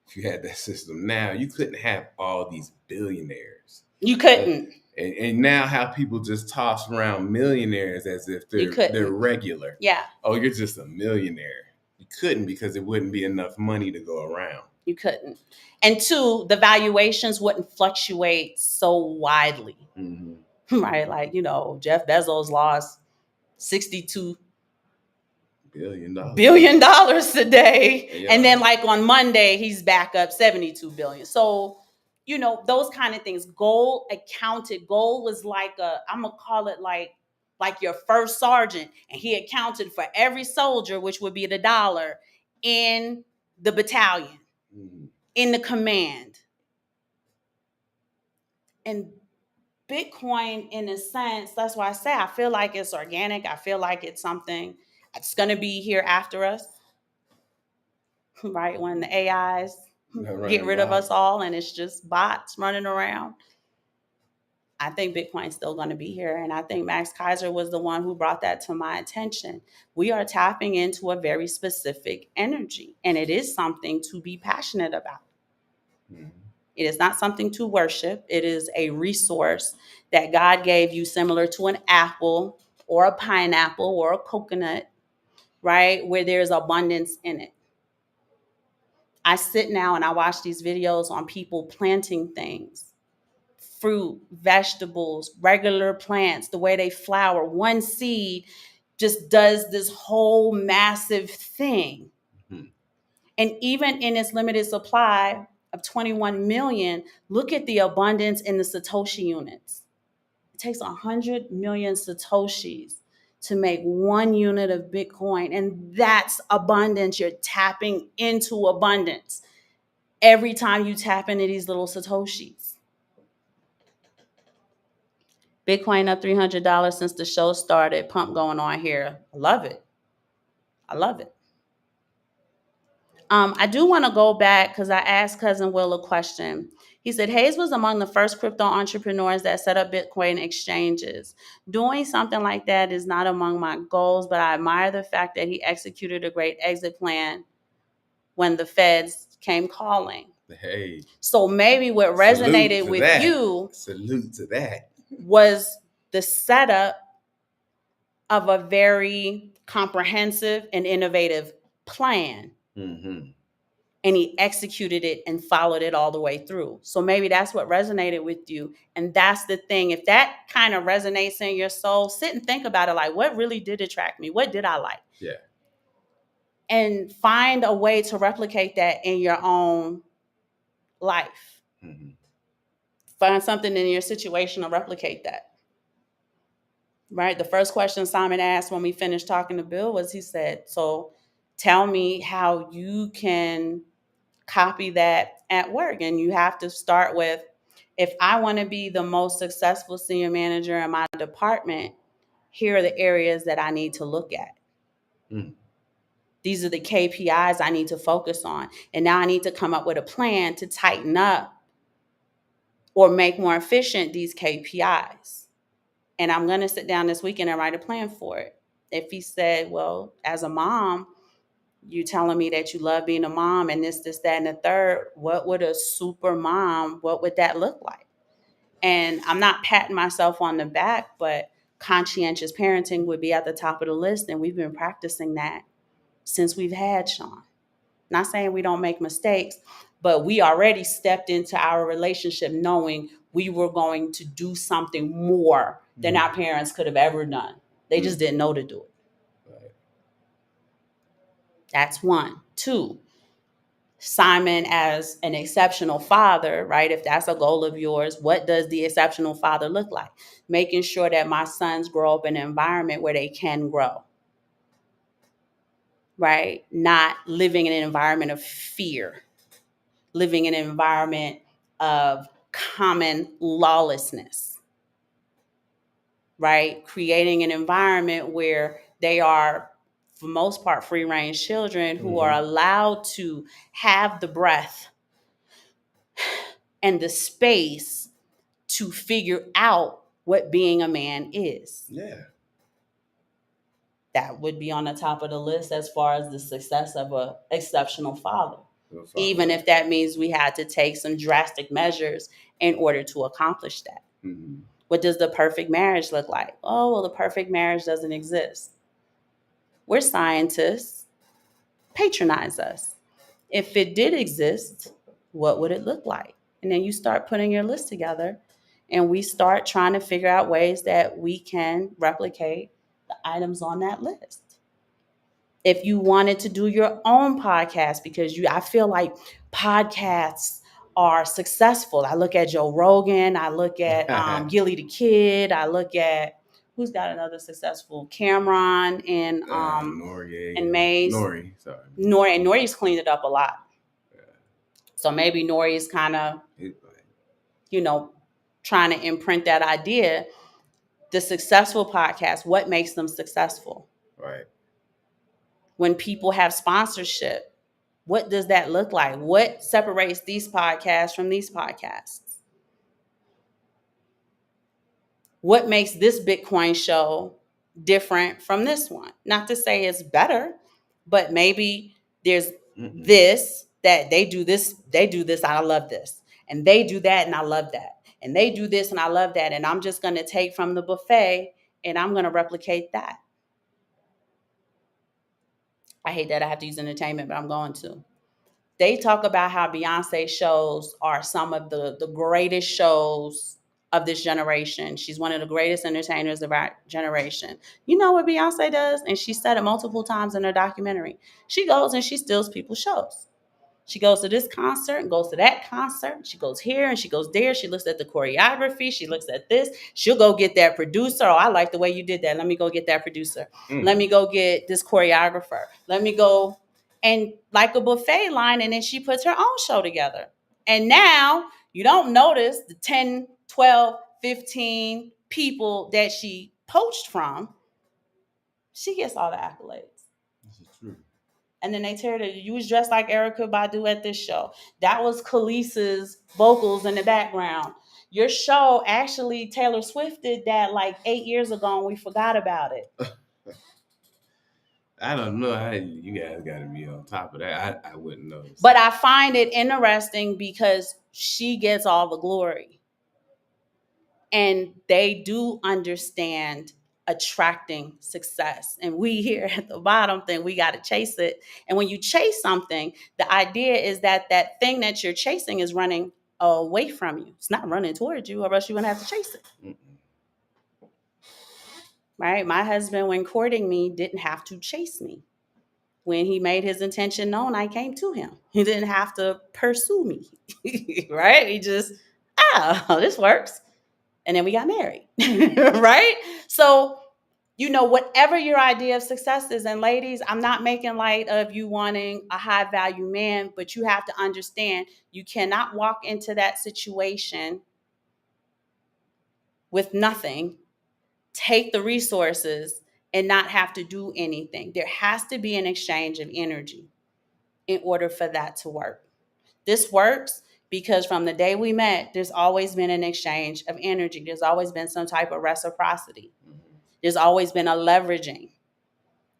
if you had that system now, you couldn't have all these billionaires. You couldn't. And now how people just toss around millionaires as if they're regular. Yeah. Oh, you're just a millionaire. You couldn't, because it wouldn't be enough money to go around. You couldn't. And two, the valuations wouldn't fluctuate so widely. Mm-hmm. Right? Like, Jeff Bezos lost $62 billion today. Yeah. And then like on Monday, he's back up 72 billion. So, those kind of things. Gold was like I'm going to call it like your first sergeant. And he accounted for every soldier, which would be the dollar, in the battalion, in the command. And Bitcoin, in a sense, that's why I say I feel like it's organic. I feel like it's something that's going to be here after us. Right? When the AIs get rid of us all and it's just bots running around. I think Bitcoin's still going to be here. And I think Max Kaiser was the one who brought that to my attention. We are tapping into a very specific energy, and it is something to be passionate about. Mm-hmm. It is not something to worship. It is a resource that God gave you, similar to an apple or a pineapple or a coconut, right? Where there's abundance in it. I sit now and I watch these videos on people planting things, fruit, vegetables, regular plants, the way they flower. One seed just does this whole massive thing. Mm-hmm. And even in its limited supply of 21 million, look at the abundance in the Satoshi units. It takes 100 million Satoshis to make 1 unit of Bitcoin. And that's abundance. You're tapping into abundance every time you tap into these little Satoshis. Bitcoin up $300 since the show started. Pump going on here. I love it. I do want to go back because I asked Cousin Will a question. He said, Hayes was among the first crypto entrepreneurs that set up Bitcoin exchanges. Doing something like that is not among my goals, but I admire the fact that he executed a great exit plan when the feds came calling. Hey. So maybe what resonated with you, salute to that, was the setup of a very comprehensive and innovative plan. Mm-hmm. and he executed it and followed it all the way through. So maybe that's what resonated with you. And that's the thing. If that kind of resonates in your soul, sit and think about it. Like, what really did attract me? What did I like? Yeah. And find a way to replicate that in your own life. Mm-hmm. Find something in your situation to replicate that. Right? The first question Simon asked when we finished talking to Bill was, he said, so tell me how you can copy that at work. And you have to start with, if I want to be the most successful senior manager in my department, here are the areas that I need to look at. Mm. These are the KPIs I need to focus on. And now I need to come up with a plan to tighten up or make more efficient these KPIs. And I'm going to sit down this weekend and write a plan for it. If he said, well, as a mom, you telling me that you love being a mom and this, that, and the third, what would a super mom, what would that look like? And I'm not patting myself on the back, but conscientious parenting would be at the top of the list. And we've been practicing that since we've had Sean. Not saying we don't make mistakes, but we already stepped into our relationship knowing we were going to do something more than our parents could have ever done. They just didn't know to do it. Right. That's one. Two, Simon as an exceptional father, right? If that's a goal of yours, what does the exceptional father look like? Making sure that my sons grow up in an environment where they can grow, right? Not living in an environment of fear, living in an environment of common lawlessness, right? Creating an environment where they are, for most part, free range children who are allowed to have the breath and the space to figure out what being a man is. Yeah. That would be on the top of the list as far as the success of an exceptional father. Even if that means we had to take some drastic measures in order to accomplish that. Mm-hmm. What does the perfect marriage look like? Oh, well, the perfect marriage doesn't exist. We're scientists. Patronize us. If it did exist, what would it look like? And then you start putting your list together and we start trying to figure out ways that we can replicate the items on that list. If you wanted to do your own podcast, because I feel like podcasts are successful. I look at Joe Rogan, I look at Gilly the Kid, I look at who's got another successful, Cameron and Maze. Nori's cleaned it up a lot. Yeah. So maybe Nori's kind of, trying to imprint that idea. The successful podcast, what makes them successful? Right. When people have sponsorship, what does that look like? What separates these podcasts from these podcasts? What makes this Bitcoin show different from this one? Not to say it's better, but maybe there's this, that they do this, and I love this. And they do that, and I love that. And they do this, and I love that. And I'm just going to take from the buffet, and I'm going to replicate that. I hate that I have to use entertainment, but I'm going to. They talk about how Beyonce shows are some of the greatest shows of this generation. She's one of the greatest entertainers of our generation. You know what Beyonce does? And she said it multiple times in her documentary. She goes and she steals people's shows. She goes to this concert and goes to that concert. She goes here and she goes there. She looks at the choreography. She looks at this. She'll go get that producer. Oh, I like the way you did that. Let me go get that producer. Let me go get this choreographer. Let me go, and like a buffet line. And then she puts her own show together. And now you don't notice the 10, 12, 15 people that she poached from. She gets all the accolades. This is true. And then they tear it. You was dressed like Erykah Badu at this show. That was Khaleesi's vocals in the background. Your show, actually, Taylor Swift did that like 8 years ago, and we forgot about it. I don't know how you guys got to be on top of that. I wouldn't know. But I find it interesting because she gets all the glory. And they do understand attracting success. And we here at the bottom think we got to chase it. And when you chase something, the idea is that that thing that you're chasing is running away from you. It's not running towards you, or else you're going to have to chase it. Right? My husband, when courting me, didn't have to chase me. When he made his intention known, I came to him. He didn't have to pursue me. Right? He just, this works. And then we got married. Right? So, whatever your idea of success is, and ladies, I'm not making light of you wanting a high value man, but you have to understand you cannot walk into that situation with nothing, take the resources, and not have to do anything. There has to be an exchange of energy in order for that to work. This works because from the day we met, there's always been an exchange of energy. There's always been some type of reciprocity. There's always been a leveraging.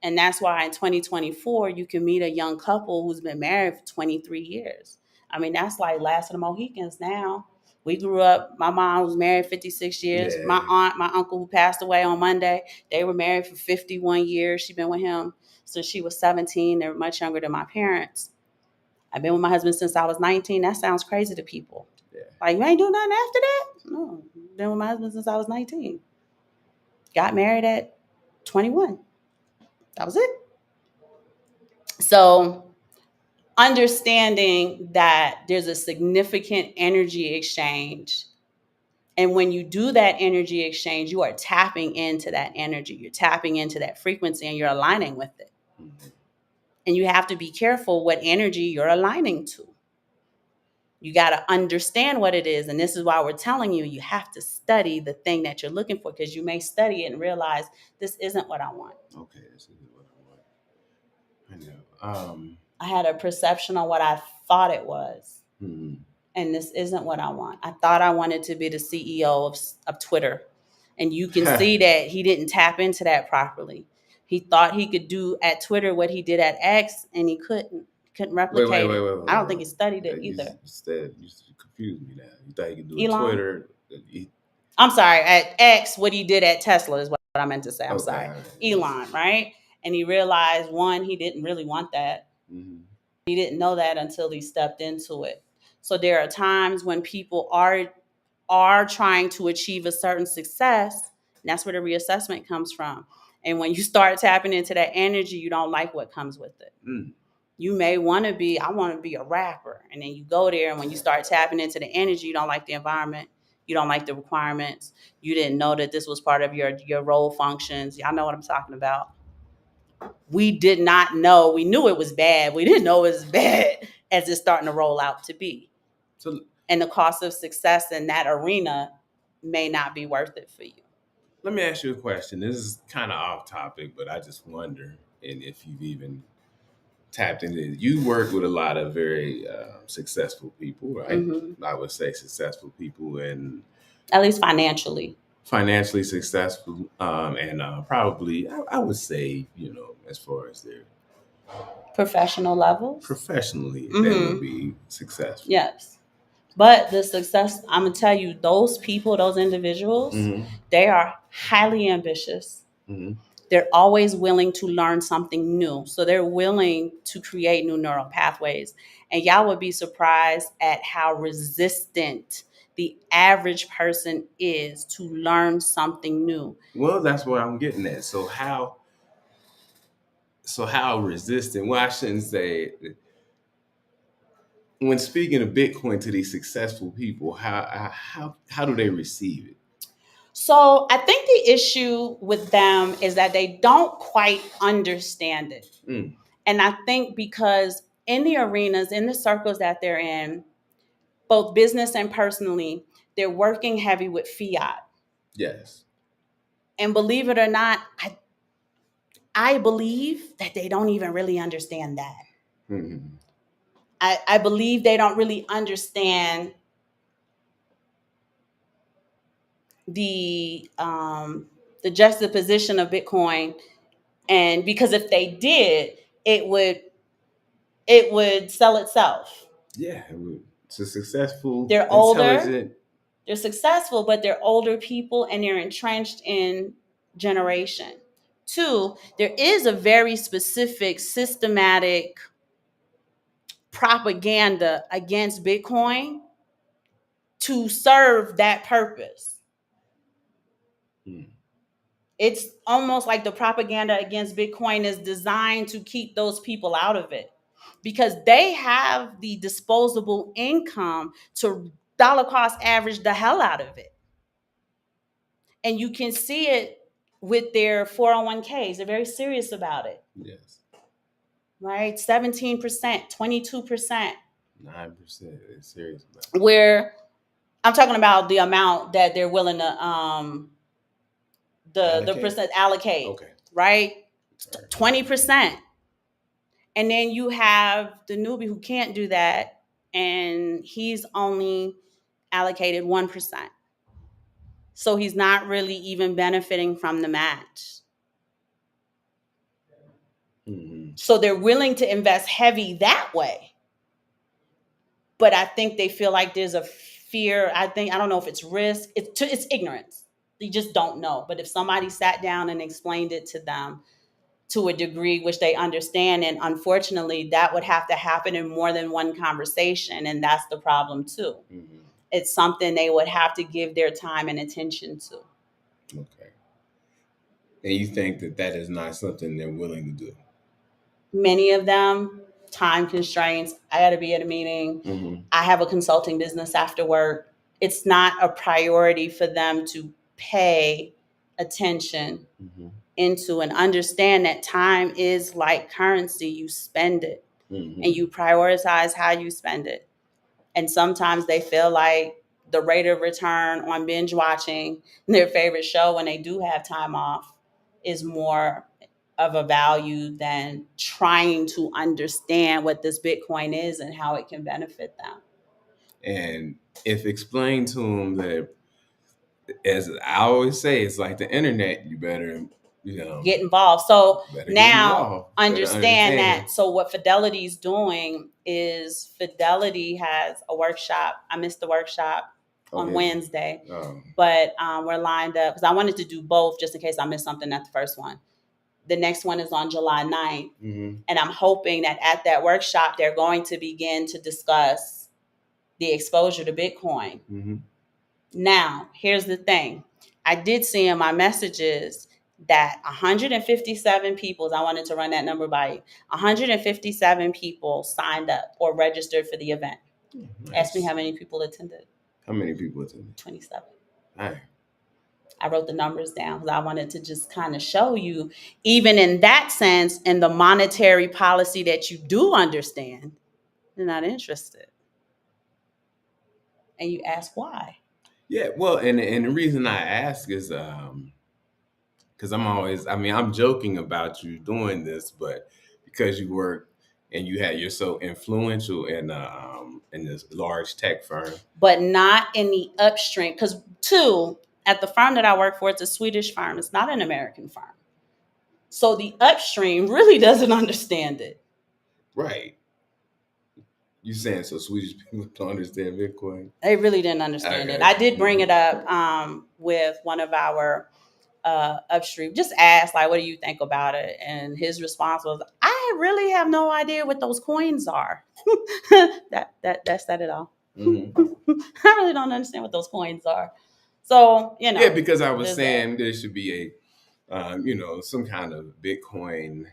And that's why in 2024, you can meet a young couple who's been married for 23 years. I mean, that's like last of the Mohicans now. We grew up, my mom was married 56 years. Yeah. My aunt, my uncle who passed away on Monday, they were married for 51 years. She's been with him since she was 17. They were much younger than my parents. I've been with my husband since I was 19. That sounds crazy to people. Yeah. Like, you ain't doing nothing after that? No, been with my husband since I was 19. Got married at 21. That was it. So understanding that there's a significant energy exchange. And when you do that energy exchange, you are tapping into that energy. You're tapping into that frequency and you're aligning with it. Mm-hmm. And you have to be careful what energy you're aligning to. You got to understand what it is. And this is why we're telling you, you have to study the thing that you're looking for, because you may study it and realize this isn't what I want. Okay, this isn't what I want. I know. I had a perception on what I thought it was. Mm-hmm. And this isn't what I want. I thought I wanted to be the CEO of Twitter. And you can see that he didn't tap into that properly. He thought he could do at Twitter what he did at X, and he couldn't replicate it. I don't think he studied it either. You confused me now. You thought he could do it at Twitter. I'm sorry, at X, what he did at Tesla is what I meant to say. I'm sorry. Right. Elon, right? And he realized, one, he didn't really want that. Mm-hmm. He didn't know that until he stepped into it. So there are times when people are trying to achieve a certain success, and that's where the reassessment comes from. And when you start tapping into that energy, you don't like what comes with it. Mm. You may want to be, I want to be a rapper. And then you go there, and when you start tapping into the energy, you don't like the environment. You don't like the requirements. You didn't know that this was part of your role functions. Y'all know what I'm talking about. We did not know. We knew it was bad. We didn't know it was bad as it's starting to roll out to be. And the cost of success in that arena may not be worth it for you. Let me ask you a question. This is kind of off topic, but I just wonder, and if you've even tapped into it. You work with a lot of very successful people, right? Mm-hmm. I would say successful people, and at least financially successful, and probably I would say, as far as their professional levels, professionally, mm-hmm. they would be successful. Yes. But the success, I'm going to tell you, those people, those individuals, mm-hmm. they are highly ambitious. Mm-hmm. They're always willing to learn something new. So they're willing to create new neural pathways. And y'all would be surprised at how resistant the average person is to learn something new. Well, that's what I'm getting at. So how resistant? Well, I shouldn't say. When speaking of Bitcoin to these successful people, how do they receive it? So I think the issue with them is that they don't quite understand it. Mm. And I think because in the arenas, in the circles that they're in, both business and personally, they're working heavy with fiat. Yes. And believe it or not, I believe that they don't even really understand that. Mm-hmm. I believe they don't really understand the juxtaposition of Bitcoin, and because if they did, it would sell itself. Yeah, it would. It's a successful. They're older. They're successful, but they're older people, and they're entrenched in generation. Two, there is a very specific systematic propaganda against Bitcoin to serve that purpose. Mm. It's almost like the propaganda against Bitcoin is designed to keep those people out of it because they have the disposable income to dollar cost average the hell out of it. And you can see it with their 401ks. They're very serious about it. Yes. Right? 17%, 22%. 9%. They're serious about it. Where I'm talking about the amount that they're willing to the percent allocate. Okay. Right? 20%. And then you have the newbie who can't do that, and he's only allocated 1%. So he's not really even benefiting from the match. Mm-hmm. So they're willing to invest heavy that way. But I think they feel like there's a fear. I don't know if it's risk. It's ignorance. They just don't know. But if somebody sat down and explained it to them to a degree which they understand, and unfortunately that would have to happen in more than one conversation, and that's the problem too. Mm-hmm. It's something they would have to give their time and attention to. Okay. And you think that is not something they're willing to do? Many of them, time constraints. I got to be at a meeting. Mm-hmm. I have a consulting business after work. It's not a priority for them to pay attention Mm-hmm. into and understand that time is like currency. You spend it, Mm-hmm. and you prioritize how you spend it. And sometimes they feel like the rate of return on binge watching their favorite show when they do have time off is more of a value than trying to understand what this Bitcoin is and how it can benefit them. And if explained to them that, as I always say, it's like the internet, you better, get involved. So now understand that. So what Fidelity's doing is Fidelity has a workshop. I missed the workshop on Wednesday, but we're lined up because I wanted to do both just in case I missed something at the first one. The next one is on July 9th. Mm-hmm. And I'm hoping that at that workshop, they're going to begin to discuss the exposure to Bitcoin. Mm-hmm. Now, here's the thing. I did see in my messages that 157 people, I wanted to run that number by you, 157 people signed up or registered for the event. Nice. Ask me how many people attended. How many people attended? 27. All right. I wrote the numbers down because I wanted to just kind of show you, even in that sense, in the monetary policy that you do understand, they're not interested. And you ask why. Yeah, well, and the reason I ask is because I'm joking about you doing this, but because you work and you're so influential in this large tech firm, but not in the upstream. Because two, at the firm that I work for, it's a Swedish firm. It's not an American firm. So the upstream really doesn't understand it. Right. You saying so Swedish people don't understand Bitcoin? They really didn't understand it. I did bring it up with one of our upstream. Just asked, like, what do you think about it? And his response was, I really have no idea what those coins are. that said it all. Mm-hmm. I really don't understand what those coins are. So, Yeah, because I was saying there should be a some kind of Bitcoin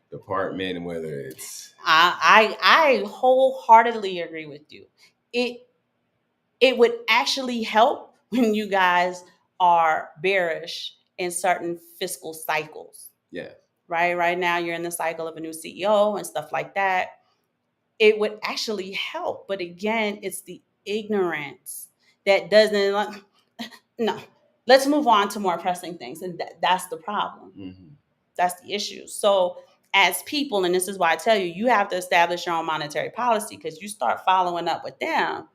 department, and whether it's I wholeheartedly agree with you. It would actually help when you guys are bearish in certain fiscal cycles. Yeah. Right now you're in the cycle of a new CEO and stuff like that. It would actually help, but again, it's the ignorance that doesn't. No, let's move on to more pressing things, and that's the problem. Mm-hmm. That's the issue. So as people, and this is why I tell you, you have to establish your own monetary policy, because you start following up with them,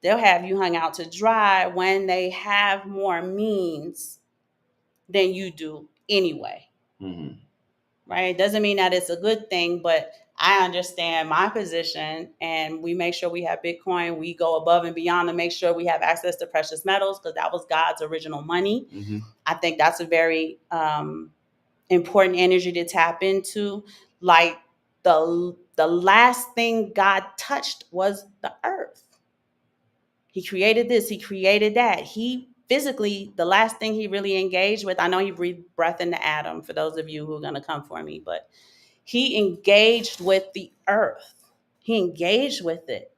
they'll have you hung out to dry when they have more means than you do anyway. Mm-hmm. Right? It doesn't mean that it's a good thing, but I understand my position, and we make sure we have Bitcoin. We go above and beyond to make sure we have access to precious metals because that was God's original money. Mm-hmm. I think that's a very important energy to tap into. Like the last thing God touched was the earth. He created this, he created that. He physically, the last thing he really engaged with, I know he breathed breath into Adam, for those of you who are going to come for me, but he engaged with the earth. He engaged with it.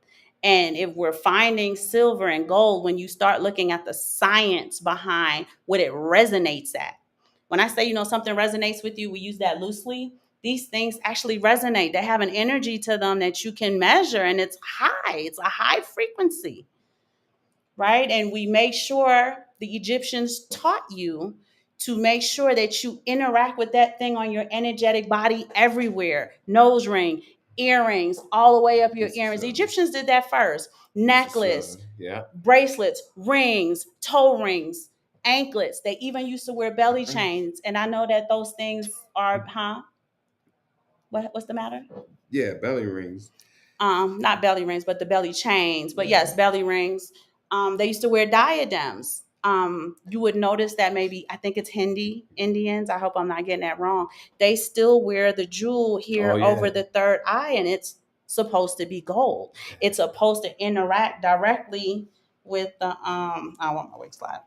And if we're finding silver and gold, when you start looking at the science behind what it resonates at, when I say, something resonates with you, we use that loosely. These things actually resonate. They have an energy to them that you can measure, and it's high. It's a high frequency, right? And we make sure the Egyptians taught you to make sure that you interact with that thing on your energetic body everywhere. Nose ring, earrings, all the way up your earrings. The Egyptians did that first. Necklace, Yeah. bracelets, rings, toe rings, anklets. They even used to wear belly chains. And I know that those things are, what's the matter? Yeah, belly rings. Not belly rings, but the belly chains. But yes, belly rings. They used to wear diadems. You would notice that maybe, I think it's Indians. I hope I'm not getting that wrong. They still wear the jewel here over the third eye, and it's supposed to be gold. It's supposed to interact directly with the I want my wig slide.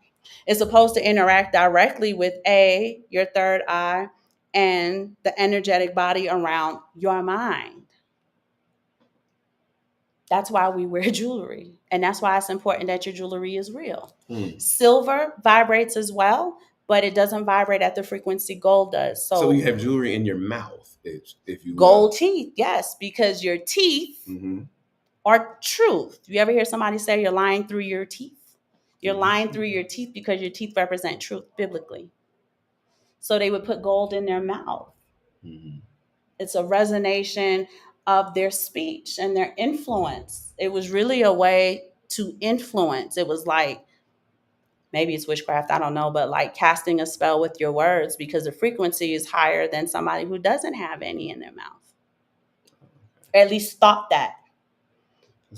It's supposed to interact directly with your third eye and the energetic body around your mind. That's why we wear jewelry. And that's why it's important that your jewelry is real. Silver vibrates as well, but it doesn't vibrate at the frequency gold does. So you have jewelry in your mouth, if you will. Gold teeth, yes, because your teeth are truth. You ever hear somebody say you're lying through your teeth? You're lying through your teeth because your teeth represent truth biblically. So they would put gold in their mouth. It's a resonation of their speech and their influence. It was really a way to influence. It was like, maybe it's witchcraft, I don't know, but like casting a spell with your words because the frequency is higher than somebody who doesn't have any in their mouth. Or at least thought that.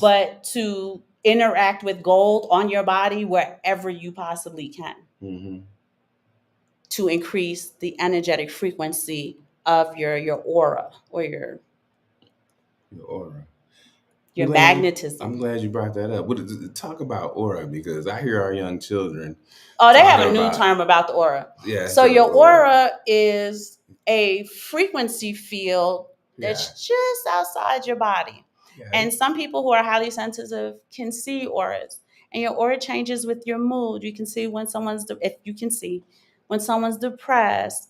But to interact with gold on your body wherever you possibly can. To increase the energetic frequency of your aura or your aura. Your magnetism. I'm glad you brought that up. Talk about aura, because I hear our young children. Oh, they have a new term about the aura. Yeah. So your aura is a frequency field that's just outside your body. Yeah. And some people who are highly sensitive can see auras. And your aura changes with your mood. You can see when someone's depressed,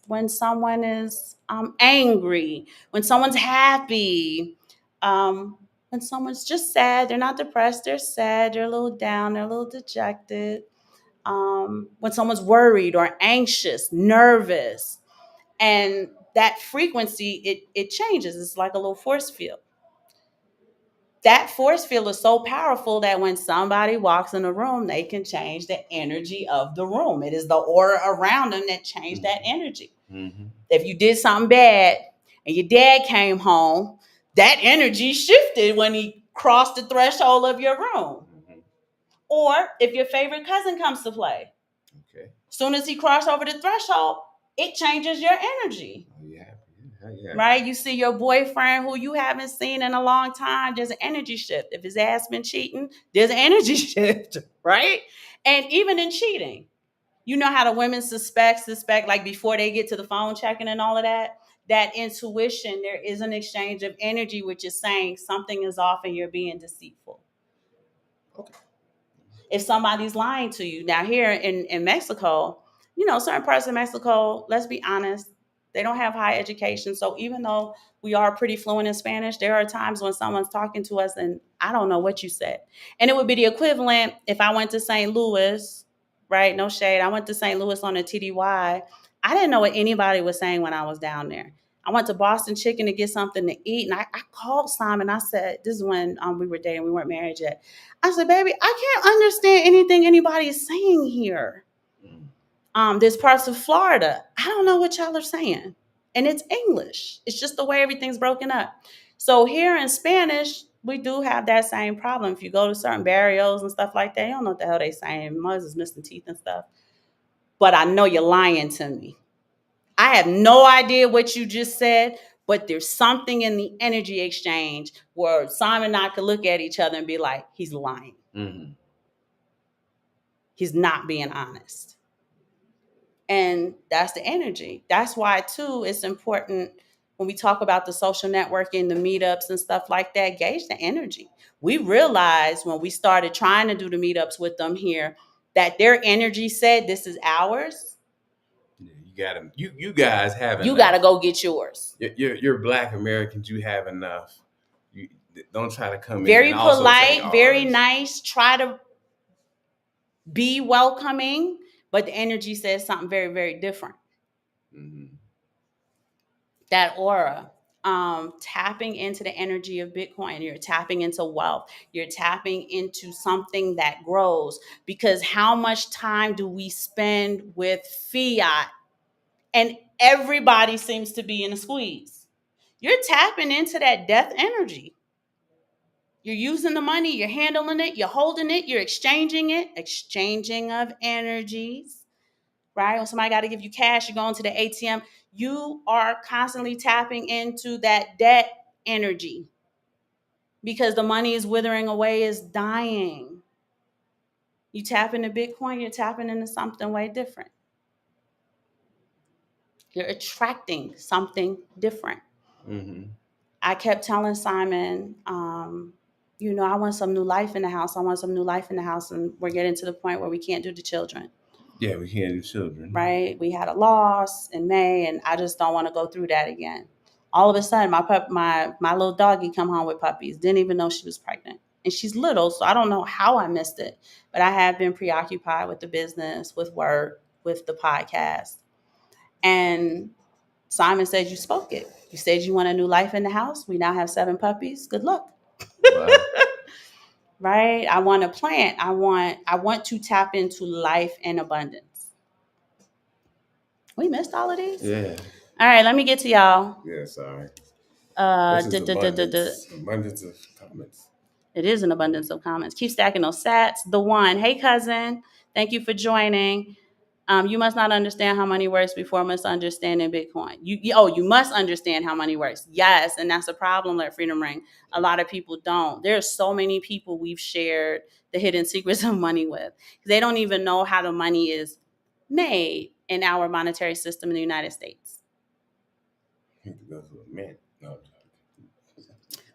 when someone is angry, when someone's happy, when someone's just sad. They're not depressed, they're sad, they're a little down, they're a little dejected. When someone's worried or anxious, nervous, and that frequency, it changes. It's like a little force field. That force field is so powerful that when somebody walks in a room, they can change the energy of the room. It is the aura around them that changed that energy. If you did something bad and your dad came home, that energy shifted when he crossed the threshold of your room. Or if your favorite cousin comes to play, as soon as he crosses over the threshold, it changes your energy. Right? You see your boyfriend who you haven't seen in a long time, there's an energy shift. If his ass been cheating, there's an energy shift, right? And even in cheating, you know how the women suspect, like before they get to the phone checking and all of that intuition, there is an exchange of energy, which is saying something is off and you're being deceitful. If somebody's lying to you. Now here in Mexico, certain parts of Mexico, let's be honest, they don't have high education. So even though we are pretty fluent in Spanish, there are times when someone's talking to us and I don't know what you said. And it would be the equivalent if I went to St. Louis, right? No shade. I went to St. Louis on a TDY. I didn't know what anybody was saying when I was down there. I went to Boston Chicken to get something to eat. And I called Simon. I said, this is when we were dating. We weren't married yet. I said, baby, I can't understand anything anybody is saying here. There's parts of Florida. I don't know what y'all are saying. And it's English. It's just the way everything's broken up. So here in Spanish, we do have that same problem. If you go to certain barrios and stuff like that, you don't know what the hell they saying. Muz is missing teeth and stuff. But I know you're lying to me. I have no idea what you just said, but there's something in the energy exchange where Simon and I could look at each other and be like, he's lying. Mm-hmm. He's not being honest. And that's the energy. That's why, too, it's important when we talk about the social networking, the meetups and stuff like that, gauge the energy. We realized when we started trying to do the meetups with them here that their energy said, this is ours. Yeah, you got to, you guys have You got to enough. go get yours. You're Black Americans. You have enough. You don't try to come in Very and also take polite, very ours. nice, try to be welcoming, but the energy says something very, very different. Mm-hmm. That aura, tapping into the energy of Bitcoin, you're tapping into wealth, you're tapping into something that grows. Because how much time do we spend with fiat? And everybody seems to be in a squeeze. You're tapping into that death energy. You're using the money, you're handling it, you're holding it, you're exchanging it, exchanging of energies, right? When somebody got to give you cash, you're going to the ATM. You are constantly tapping into that debt energy because the money is withering away, is dying. You tap into Bitcoin, you're tapping into something way different. You're attracting something different. Mm-hmm. I kept telling Simon, I want some new life in the house. I want some new life in the house. And we're getting to the point where we can't do the children. Yeah, we can't do children. Right? We had a loss in May, and I just don't want to go through that again. All of a sudden, my little doggy come home with puppies. Didn't even know she was pregnant, and she's little, so I don't know how I missed it. But I have been preoccupied with the business, with work, with the podcast. And Simon said, "You spoke it. You said you want a new life in the house. We now have 7 puppies. Good luck." Wow. Right? I want to plant. I want to tap into life and abundance. We missed all of these. Yeah. All right, let me get to y'all. Yeah. Sorry. Uh, This is duh, duh, duh, duh, duh. abundance. Abundance of comments. It is an abundance of comments. Keep stacking those sats. The one, hey cousin, thank you for joining. You must not understand how money works before misunderstanding Bitcoin. You must understand how money works. Yes, and that's a problem. Let Freedom Ring. A lot of people don't. There's so many people we've shared the hidden secrets of money with. They don't even know how the money is made in our monetary system in the United States. Man. No.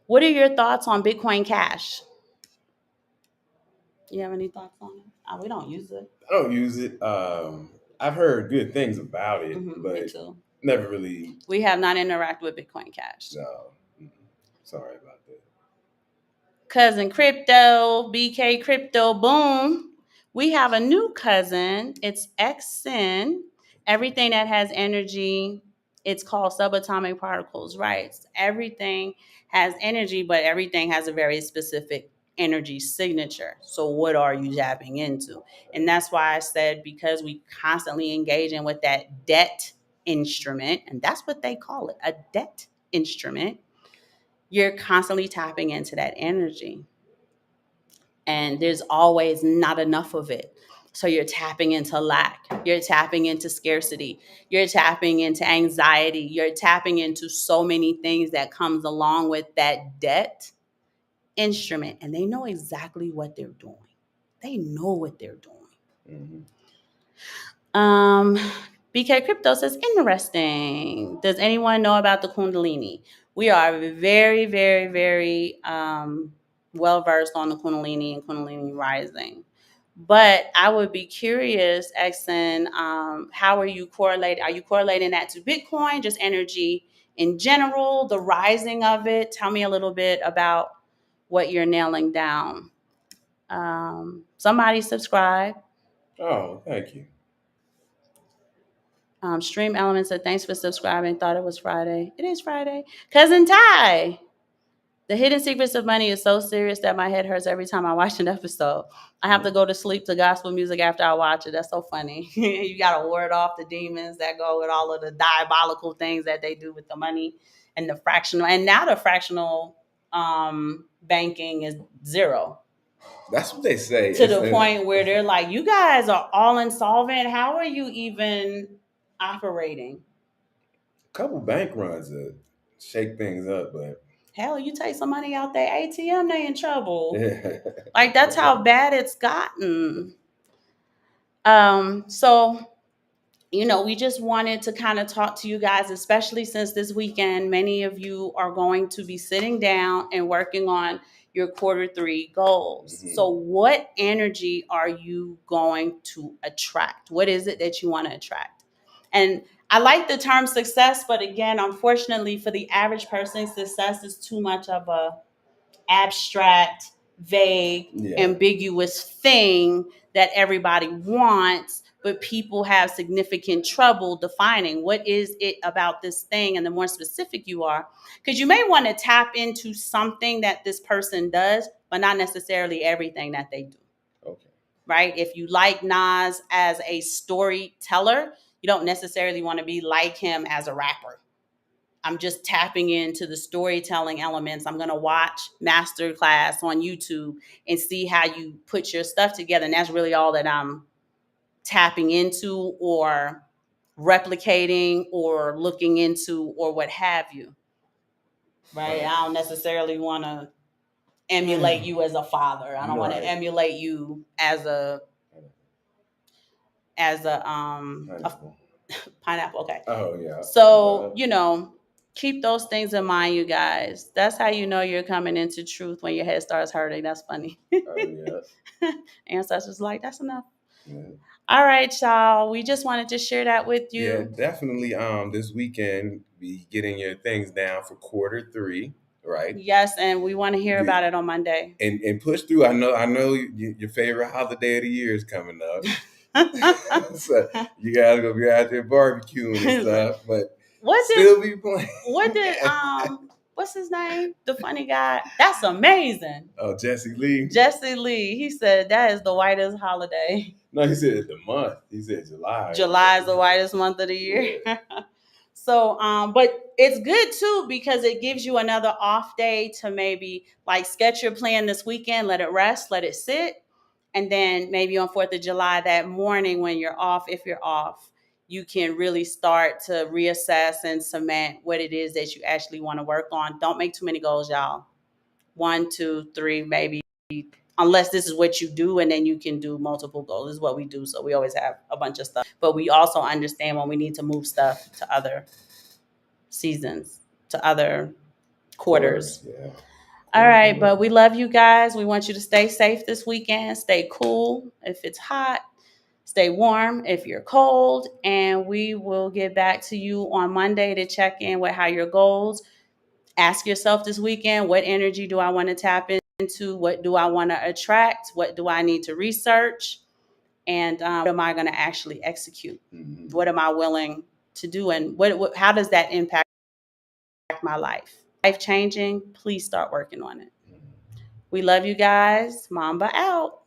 What are your thoughts on Bitcoin Cash? You have any thoughts on it? Oh, we don't use it. I don't use it. I've heard good things about it, Me but too. never really. We have not interacted with Bitcoin Cash. No. Sorry about that. Cousin Crypto, BK Crypto, boom. We have a new cousin. It's XN. Everything that has energy, it's called subatomic particles, right? Everything has energy, but everything has a very specific energy signature. So what are you tapping into? And that's why I said, because we constantly engaging with that debt instrument, and that's what they call it, a debt instrument, you're constantly tapping into that energy. And there's always not enough of it. So you're tapping into lack, you're tapping into scarcity, you're tapping into anxiety, you're tapping into so many things that comes along with that debt instrument. And they know exactly what they're doing. They know what they're doing. Mm-hmm. Um, BK Crypto says, interesting. Does anyone know about the Kundalini? We are very, very, very well versed on the Kundalini and Kundalini rising. But I would be curious, Exxon, how are you correlating? Are you correlating that to Bitcoin, just energy in general, the rising of it? Tell me a little bit about what you're nailing down. Somebody subscribe. Oh, thank you. Stream Elements said, thanks for subscribing. Thought it was Friday. It is Friday. Cousin Ty. The Hidden Secrets of Money is so serious that my head hurts every time I watch an episode. I have to go to sleep to gospel music after I watch it. That's so funny. You got to ward off the demons that go with all of the diabolical things that they do with the money and the fractional. And now the fractional banking is zero. That's what they say. To the point where they're like, you guys are all insolvent. How are you even operating? A couple bank runs to shake things up, but hell, you take some money out their ATM, they in trouble. Like that's how bad it's gotten. So we just wanted to kind of talk to you guys, especially since this weekend, many of you are going to be sitting down and working on your quarter 3 goals. Mm-hmm. So what energy are you going to attract? What is it that you want to attract? And I like the term success, but again, unfortunately for the average person, success is too much of a abstract, vague, ambiguous thing that everybody wants, but people have significant trouble defining what is it about this thing. And the more specific you are, because you may want to tap into something that this person does, but not necessarily everything that they do. Okay. Right? If you like Nas as a storyteller, you don't necessarily want to be like him as a rapper. I'm just tapping into the storytelling elements. I'm going to watch masterclass on YouTube and see how you put your stuff together. And that's really all that I'm tapping into or replicating or looking into or what have you. Right? I don't necessarily want to emulate you as a father. I don't want to emulate you as a pineapple. Okay. Oh yeah. So, keep those things in mind, you guys. That's how you know you're coming into truth when your head starts hurting. That's funny. Oh yeah. Ancestors like, that's enough. Yeah. All right, y'all. We just wanted to share that with you. Yeah, definitely. This weekend, be getting your things down for quarter 3, right? Yes, and we want to hear about it on Monday. And push through. I know your favorite holiday of the year is coming up. So you guys gonna be out there barbecuing and stuff, but be playing. What did what's his name? The funny guy. That's amazing. Oh, Jesse Lee. Jesse Lee. He said that is the whitest holiday. No, he said the month. He said July. July is the whitest month of the year. Yeah. So, but it's good too because it gives you another off day to maybe like sketch your plan this weekend, let it rest, let it sit. And then maybe on 4th of July that morning when you're off, if you're off, you can really start to reassess and cement what it is that you actually want to work on. Don't make too many goals, y'all. 1, 2, 3, maybe, unless this is what you do, and then you can do multiple goals. This is what we do. So we always have a bunch of stuff. But we also understand when we need to move stuff to other seasons, to other quarters. Yeah. All right, but we love you guys. We want you to stay safe this weekend. Stay cool if it's hot. Stay warm if you're cold. And we will get back to you on Monday to check in with how your goals. Ask yourself this weekend, what energy do I want to tap into? What do I want to attract? What do I need to research? And what am I going to actually execute? Mm-hmm. What am I willing to do? And how does that impact my life? Life changing, please start working on it. We love you guys. Mamba out.